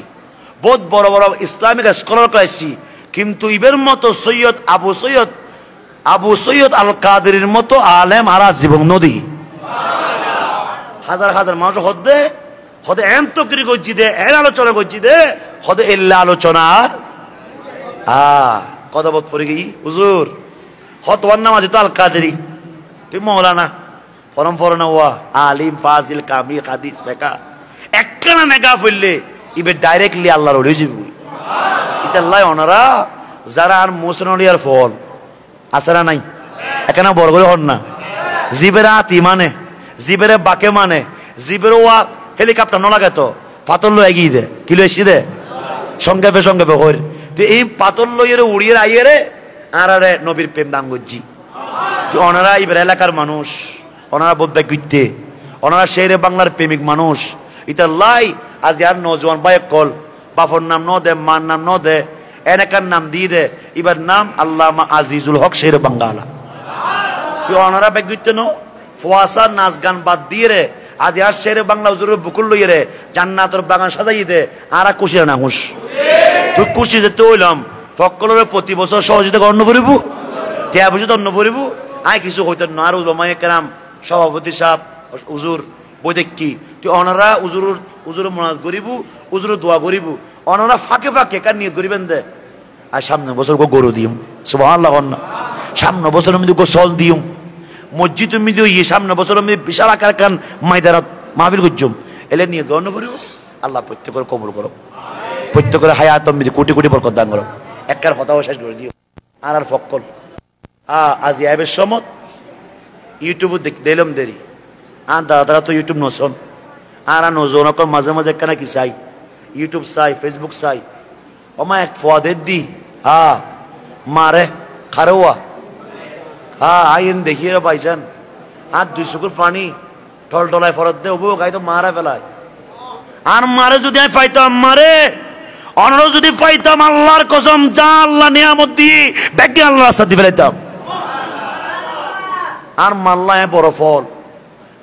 বহুত বড় বড় ইসলামিক স্কলার করাইছি কিন্তু ইবের মতো সৈয়দ আবু সৈয়দ আল কাদরির মতো আলেম আর জীবন নদী হাজার হাজার মানুষ হদে হদে এম তকরি করছি দে এর আলোচনা করছি দে হদে এল্লা আলোচনা কত বত পড়ে গেই হুজুর হত ওয়ার নাম আছে তো আল কাদরি তুই মৌলানা ফরম ফরনা ওয়া আলিম ফাজিল কামিল হাদিস ফিকা একখানা নেগা ফেললে ইবে ডাইরেক্টলি আল্লাহর ওরে যাবে ইতাল্লাহ ওনারা যারা আর মুসনলিয়ার ফল আসরা নাই একখানা বড় করে হন না জিবেরা আতি মানে জিবেরে বাকে মানে জিবের ওয়া হেলিকপ্টার ন লাগে তো পাতল লো এগিয়ে দে কিলো এসি দে সংক্ষেপে হর তো এই পাতল লইয়ের উড়িয়ে আইয়ে রে আর আরে নবীর প্রেম দাম গজ্জি তো ওনারা ইবের এলাকার মানুষ ওনারা বোধবাই গুইতে ওনারা শেরে বাংলার প্রেমিক মানুষ ইতা লাই আজ আর নজওয়ান ভাই কল বাফর নাম ন দে মার নাম ন দে এনেকার নাম দিয়ে দে এবার নাম আল্লামা আজিজুল হক শেরে বাঙ্গালা তো ওনারা ব্যাগ গুইতে নো ফুয়াসা নাচ গান বাদ দিয়ে রে আজ আর শেরে বাংলা হুজুর বুকুল লইয়ে রে জান্নাতের বাগান সাজাই দে আর খুশি না হুস তুই খুশি যেতে হইলাম ফকলরে প্রতি বছর সহযোগিতা অন্ন করিব টিয়া বুঝে অন্ন করিব আই কিছু হইতে না আর উজমায়ে কেরাম সভাপতি সাহেব হুজুর বই দেখি তুই ওনারা হুজুর মনাজ করিব হুজুর দোয়া করিব ওনারা ফাঁকে ফাঁকে কার নিয়ত করিবেন দে আর সামনে বছর গরু দিম সুবহানাল্লাহ না সামনে বছর আমি গোসল দিম মসজিদ আমি দিই সামনে বছর আমি বিশাল আকার কান মাইদারাত মাহফিল করছুম এলে নিয়ে দোয়া করিব আল্লাহ প্রত্যেকের কবুল করো প্রত্যেকের হায়াত আমি কোটি কোটি বরকত দান করো একবার হতাও শেষ করে দিও আর ফকল আজ আইবের সমত ইউটিউব দিলাম দেরি আর দাদারা তো ইউটিউব নশন আর নজন মাঝে মাঝে কেন কি চাই ইউটিউব চাই ফেসবুক চাই ওমা এক ফদের দি মারে খারোয়া আইন দেখিয়ে পাইছেন আর 2 চকুর পানি টলটলায় ফরত দে ওবো গাই তো মারা ফেলায় আর মারে যদি আমি পাইতাম মারে অনর যদি পাইতাম আল্লাহর কসম যা আল্লাহ নিয়ামত দি ব্যাগে আল্লাহ রাস্তা দিয়ে ফেলাইতাম আর মাল্লায় বড় ফল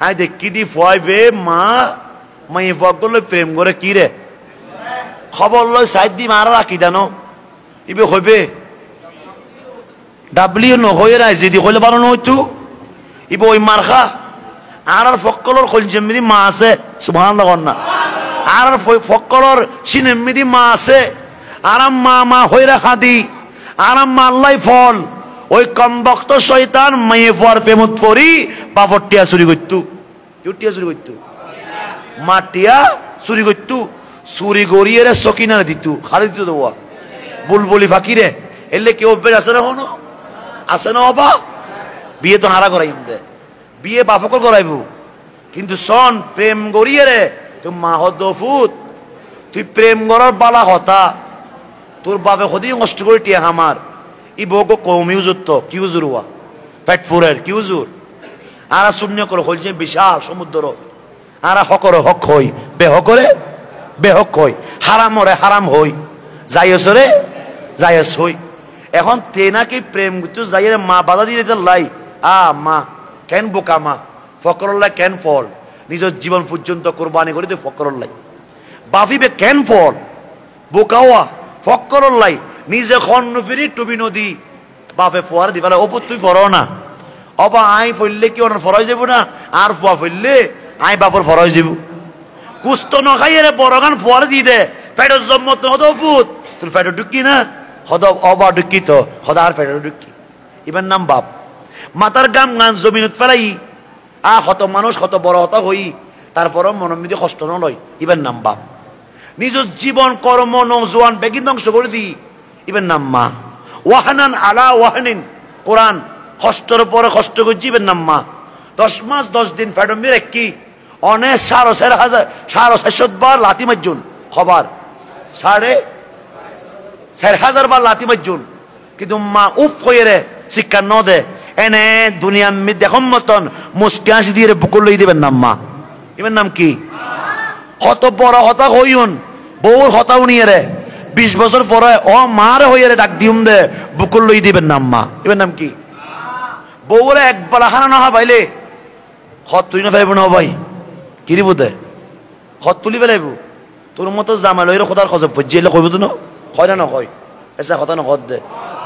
আই দেখি দি ফয়বে মা মাই ফগলে প্রেম করে কি রে খবর লই সাইড দি মারা রাখি জানো ইবে হইবে ডাব্লিউ ন হয়ে রাই যদি কইলে পারো না হইতো ইবে ওই মারখা আর ফকলর খলজেমিদি মা আছে সুবহানাল্লাহ না আর ফকলর সিনেমিদি মা আছে আর মা মা হইরা খাদি আর মা আল্লাহ ফল ওই কমবক্ত শয়তান মাইয়ে ফর প্রেমত পড়ি বাপটিয়া চুরি করতু কেউটিয়া চুরি করতু মাটিয়া চুরি করতু চুরি গড়িয়ে সকিনারে দিতু খালি দিত দেওয়া বুলবুলি ফাঁকিরে এলে কেউ অভ্যেস আছে না হনো আছে না বাবা বিয়ে তো হারা করাইম দে বিয়ে বাপকল করাইব কিন্তু সন প্রেম গড়িয়ে রে তুই মা হদফুত তুই প্রেম গড়ার বালা হতা তোর বাপে সদি নষ্ট করে টিয়া আমার ই বউকে কৌমি উজুর তো কি উজুর হওয়া পেট ফুরের কি উজুর আর শূন্য করে হলছে বিশাল সমুদ্র আর হকরে হক হই বেহকরে বেহক হই হারামরে হারাম হই যাইসরে যাইস হই এখন তে নাকি প্রেম তো যাইয়ে মা বাধা দিয়ে দিতে লাই মা কেন বোকা মা ফকরল্লাই কেন ফল নিজের জীবন পর্যন্ত কোরবানি করে তুই ফকরল্লাই বাফিবে কেন ফল বোকাওয়া ফকরল্লাই নিজে খন্ন ফিরি টুবি নদী বাপে ফোয়ার দিবা ওপর তুই ফর না অবা আই ফেললে কি ওনার ফরাই যাব না আর ফুয়া ফেললে আই বাপর ফরাই যাব কুস্ত নখাইয়ে রে বড় গান ফোয়ার দি দে পেটের জম্মত হদ ফুট তোর পেটে ঢুকি না হদ অবা ঢুকি তো হদ আর পেটে ঢুকি এবার নাম বাপ মাতার গাম গান জমিনত ফেলাই কত মানুষ কত বড় হতা হই তারপরও মনমিদি কষ্ট নয় এবার নাম বাপ নিজের জীবন কর্ম নজওয়ান বেগিন ধ্বংস করে দি এবার নাম মা ওয়াহানান আলা ওয়াহানিন কোরআন কষ্টর পরে কষ্ট করছি এবার নাম মা 10 মাস 10 দিন ফ্যাডম্বির কি অনেক 4,500 বার লাতি মাজুন খবর 4,500 বার লাতি মাজুন কিন্তু মা উফ হয়ে রে শিক্ষা ন দে এনে দুনিয়া দেখম মতন মুস্কি হাসি দিয়ে বুকুর লই দেবেন নাম মা এবার নাম কি কত বড় হতা হইউন বউর হতাও নিয়ে রে 20 বছর পরে মারে হইয়ে রে ডাক দিউম দে বুকুর লই দিবেন নাম মা এবার নাম কি বউরে একবার হানা না পাইলে খত তুই না পাইব না ভাই কিরি বুধে খত তুলি পেলাইব তোর মতো জামাই লইরে খোদার খজব পজিলে কইব তো না কয় না নকয় এসা কথা নকত দে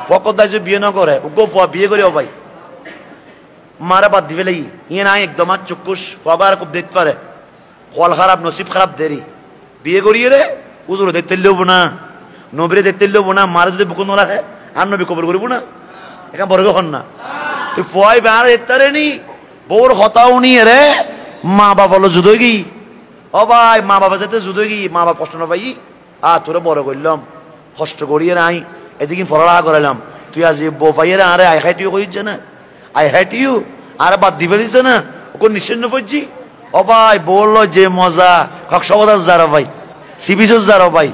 ফকত দাইছো বিয়ে ন করে উগো ফুয়া বিয়ে করিও ভাই মারা বাদ দিবে লাই ইয়ে নাই একদম আর চুকুস ফুয়াবার খুব দেখতে পারে ফল খারাপ নসিব খারাপ দেরি বিয়ে করিয়ে রে উজুর দেখতে লব না নবীরে দেখতে লব না মারে যদি বুকুন রাখে আর নবী কবর করব না একা বর্গ হন না তুই ফুয়াই বার এতারে নি বউর হতাও নিয়ে রে মা বাবা হলো জুদই গি ও ভাই মা বাবা যেতে জুদই গি মা বাবা কষ্ট না পাই তোরে বড় করলাম কষ্ট করিয়ে নাই এদিকে ফরাড়া করালাম তুই আজ বউ পাইয়ে রে আরে আই হ্যাট ইউ কইছে না আই হ্যাট ইউ আর বাদ দিবে দিছে না ওকে নিশ্চিন্ন করছি ও ভাই বললো যে মজা কক্সবাজার যারো ভাই সি বিচ যারো ভাই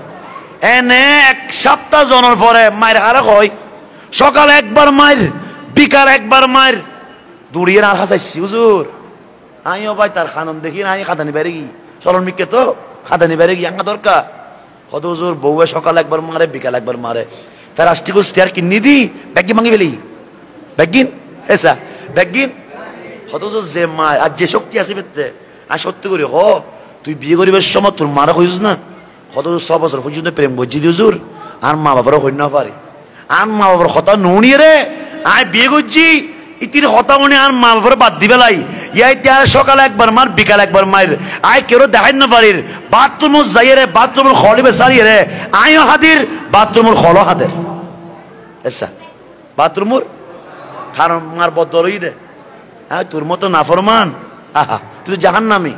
এনে 1 সপ্তাহ জনের পরে মায়ের আরে কয় সকালে একবার মায়ের বিকাল একবার মায়ের দূরিয়ে আর হাসাইছি হুজুর আইও ভাই তার খানন দেখি না খাদানি বেড়ে গি চলন মিকে তো খাদানি বেড়ে গি আঙ্গা দরকার কত হুজুর বউয়ে সকাল একবার মারে বিকাল একবার মারে প্লাস্টিক স্টেয়ার কিনি দি ব্যাগি ভাঙি ফেলি ব্যাগিন এসা ব্যাগিন কত হুজুর যে মা আর যে শক্তি আছে বেতে আর সত্যি করি তুই বিয়ে করিবার সময় তোর মারা কইস না কত 6 বছর পর্যন্ত প্রেম করছি হুজুর আর মা বাবারও হই না পারে আর মা বাবার কথা নুনিয়ে রে আয় বিয়ে করছি ইতির হতা মনে আর মা বাবার বাদ দিবে লাই ইয়াই তার সকালে একবার মার বিকাল একবার মার আয় কেউ দেখাই না পারির বাথরুম যাইয়ে রে বাথরুম খলিবে সারিয়ে রে আয়ও হাদির বাথরুম খলো হাদের এসা বাথরুম কারণ মার বদলই দে হ্যাঁ তোর মতো নাফরমান আহা তুই তো জাহান্নামী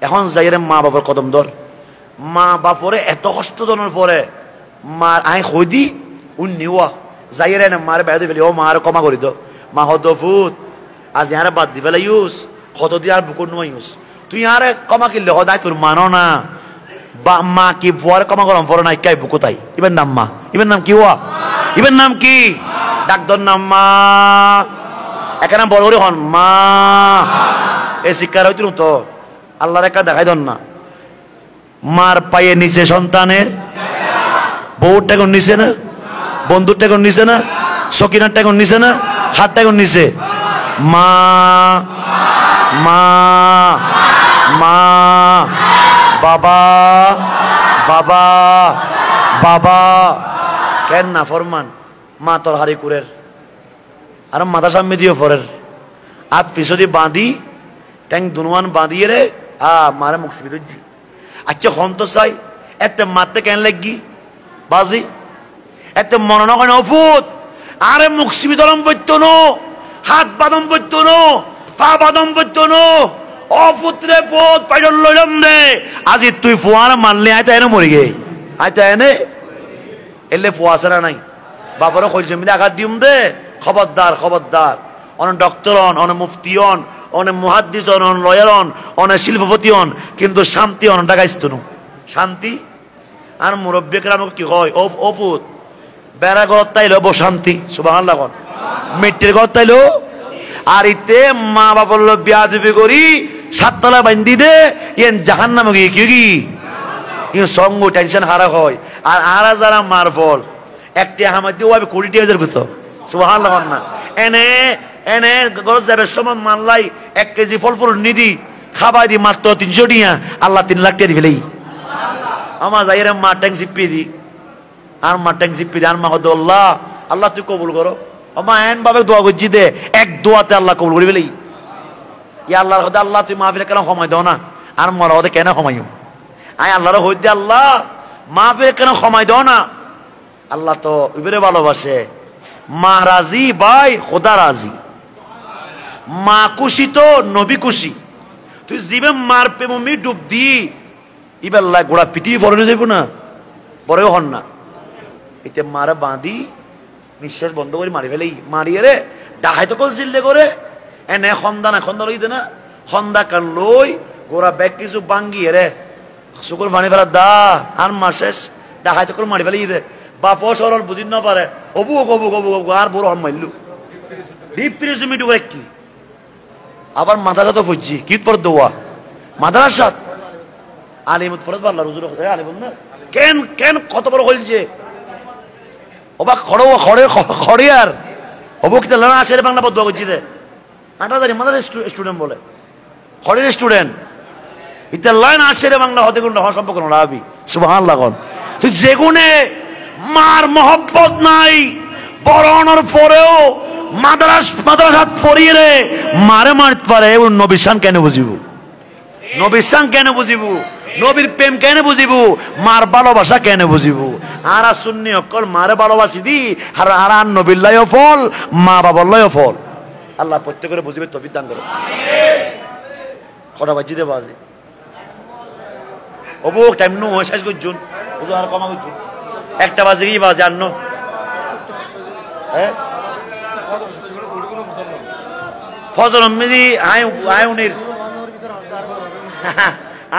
এখন যাইয়ে রে মা বাবার কদম ধর মা বাপরে এত কষ্ট দনের পরে মার আয় কই দি উন্নিওয়া যাইয়ে রে না মারে বেড়ে ফেলি ও মার ক্ষমা করি তো মা হদফুত আজ ইয়ারে বাদ দি ফেলা ইউস কত দিয়ে আর বুকুর নয় ইউস তুই ইয়ারে ক্ষমা কিনলে হদায় তোর মানো না বা মা কি ফুয়ারে ক্ষমা করম পরে নাই কাই বুকু তাই ইবেন নাম মা ইবেন নাম কি হওয়া ইবেন নাম কি ডাকদর নাম মা এখানে বড় করে হন মা এই শিক্ষার হইতুন তো আল্লাহর একা দেখাই দন না মার পায়ে নিচে সন্তানের বউর টাকা নিচে না বন্ধুর টাকা নিচে না সকিনার টাকা নিচে না হাত টাকা নিচে মা মা মা বাবা বাবা বাবা কেন না ফরমান মা তোর হারি কুরের আর মাথা সামনে দিও ফরের আর পিছদি বাঁধি ট্যাং দুনুয়ান বাঁধিয়ে রে মারে মুখ সিবি দুজি আচ্ছা হন্ত চাই এতে মারতে কেন লাগি বাজি এতে মনে না কেন অফুত আরে মুখ সিবি দলম পড়তো নো হাত বাদম পড়তো নো পা বাদম পড়তো নো অফুতরে ফুত পাইডল লইলাম দে আজি তুই ফুয়ার মারলে আইতা এনে মরি গে আইতা এনে এলে ফুয়াছাড়া নাই বাবারও কইছে মিলে আঘাত দিম দে খবরদার খবরদার অনেক ডক্টর হন অনেক মুফতি হন অনেক মুহাদ্দিস হন অনেক লয়ার হন অনেক শিল্পপতি হন কিন্তু শান্তি হন ডাকাইতো না শান্তি আর মুরব্বীরা আমাকে কি হয় অফুত বেড়া ঘর তাইলো বো শান্তি সুবহানাল্লাহ কোন মিট্টির ঘর তাইলো আর ইতে মা বাবার লো বিয়া দিবি করি সাততলা বান্ধি দে ইয়েন জাহান্নামে গিয়ে কি ইয়ে সঙ্গ টেনশন হারা হয় আর আরা যারা মার ফল একটি হামার দিয়ে ওয়াবে 20 টাকা কত সুবহানাল্লাহ না এনে এনে গরজ যাবে সমান মানলাই 1 কেজি ফল ফুল নিদি খাবাই দি মাত্র 300 টাকা আল্লাহ 3 লাখ টাকা দিবেই আমার যাইরে মা ট্যাঙ্ক সিপি দি আর মা ট্যাঙ্ক সিপি দি আর মা হদ আল্লাহ আল্লাহ তুই কবুল করো আমা এন ভাবে দোয়া করছি দে এক দোয়াতে আল্লাহ কবুল করে বেলেই ইয়া আল্লাহর হদে আল্লাহ তুই মাহফিলে কেন সময় দাও না আর মরা হদে কেন সময়ও আয় আল্লাহর হইতে আল্লাহ মাহফিলে কেন সময় দাও না আল্লাহ তো ইবরে ভালোবাসে মা রাজি ভাই খোদা রাজি মা খুশি তো নবী খুশি তুই জিবে মার প্রেমে ডুব দি ইবেল্লা গোড়া পিটি ফলনে যাইব না পরেও হন না এতে মারা বাঁধি নিঃশ্বাস বন্ধ করে মারি ফেলেই মারিয়ে রে ডাহাই তো কল চিল্লে করে এনে খন্দা না খন্দা লইতে না খন্দা কান লই গোড়া ব্যাগ কিছু বাঙ্গিয়ে রে শুকুর পানি ফেলা দা আর মার শেষ ডাহাই তো করে মারি ফেলেই দে বাপ সরল বুঝিন না পারে অবু কবু কবু কবু আর বড় হন মারলু ডিপ ফ্রিজ মিটু কি আবার মাথা তো ফুজি কি পর দোয়া মাদার সাথ আলিমত ফরজ আল্লাহ রুজুর আলিমত না কেন কেন কত বড় হইলছে ওবা খড়ো খড়ে খড়ে আর অবুক তেল না আসে বাংলা দোয়া করছি দে আটা জানি মাদার স্টুডেন্ট বলে খড়ের স্টুডেন্ট ইতে লাইন আসে বাংলা হতে কোন সম্পর্ক না আবি সুবহানাল্লাহ কোন তুই যেগুনে মার মহব্বত নাই বড়ানোর পরেও মাদ্রাসাত পড়িয়ে রে মারে মারতে পারে নবীর শান কেন বুঝিব নবীর শান কেন বুঝিব নবীর প্রেম কেন বুঝিব মার ভালোবাসা কেন বুঝিব আর সুন্নি অকল মারে ভালোবাসি দি আর আর নবীর লয় ফল মা বাবার লয় ফল আল্লাহ প্রত্যেকের বুঝিবে তৌফিক দান করো কটা বাজি দে বাজি ওবো টাইম নো শেষ করছুন ওজো আর কমা করছুন একটা বাজে কি বাজে আন্ন হ্যাঁ ফজর মেদি আয়ুনির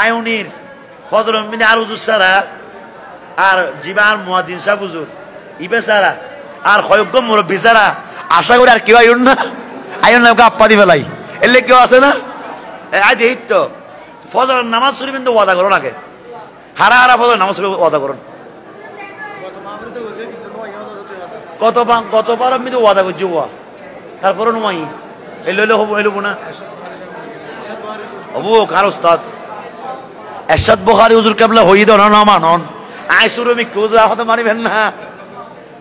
আয়ুনির ফজর মেদি আর উজুর সারা আর জীবান মুয়াজ্জিন সাহেব হুজুর ইবে সারা আর কয়েকগ মুরব্বি সারা আশা করি আর কেউ আইন না আপা দি ফেলাই এলে কেউ আছে না আজ এই তো ফজর নামাজ পড়ি কিন্তু ওয়াদা করো নাকি হারা হারা ফজর নামাজ পড়ি ওয়াদা করুন কতবার আমি তো ওয়াদা করছি ওয়া তারপরে নয় এলে হবো এলবো না হবো কার উস্তাদ এরশাদ বুখারী হুজুর কেবলা হই দাও না মানন আইসুরমি কেউ আহত মানিবেন না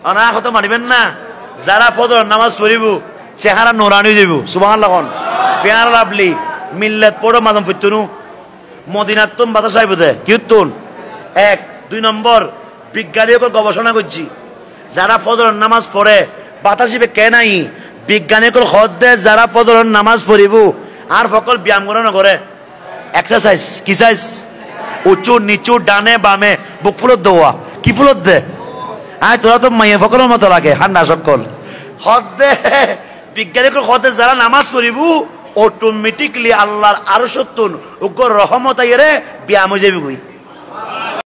অনাহত মানিবেন না যারা ফজর নামাজ পড়িব চেহারা নোরানি যাইব সুবহানাল্লাহ কোন পেয়ার লাভলি মিল্লাত পড়ো মাদম ফিতুনু মদিনাত তুম বাতাস আইব দে কিউতুন 1 2 নম্বর বিজ্ঞানীকে গবেষণা করছি যারা ফজর নামাজ পড়ে বাতাসিবে কেনাই বিজ্ঞানীকে খদ দে যারা ফজর নামাজ পড়িব আর সকল ব্যায়াম করে এক্সারসাইজ কি সাইজ উঁচু নিচু ডানে বামে বুক ফুলত দেওয়া কি ফুলত দে আয় তোরা তো মাইয়া ফকরের মতো লাগে হান্না সকল খদ দে বিজ্ঞানীকে খদ যারা নামাজ পড়িব অটোমেটিকলি আল্লাহর আরশ তুন উগ্র রহমত আইরে ব্যায়াম হয়ে যাবি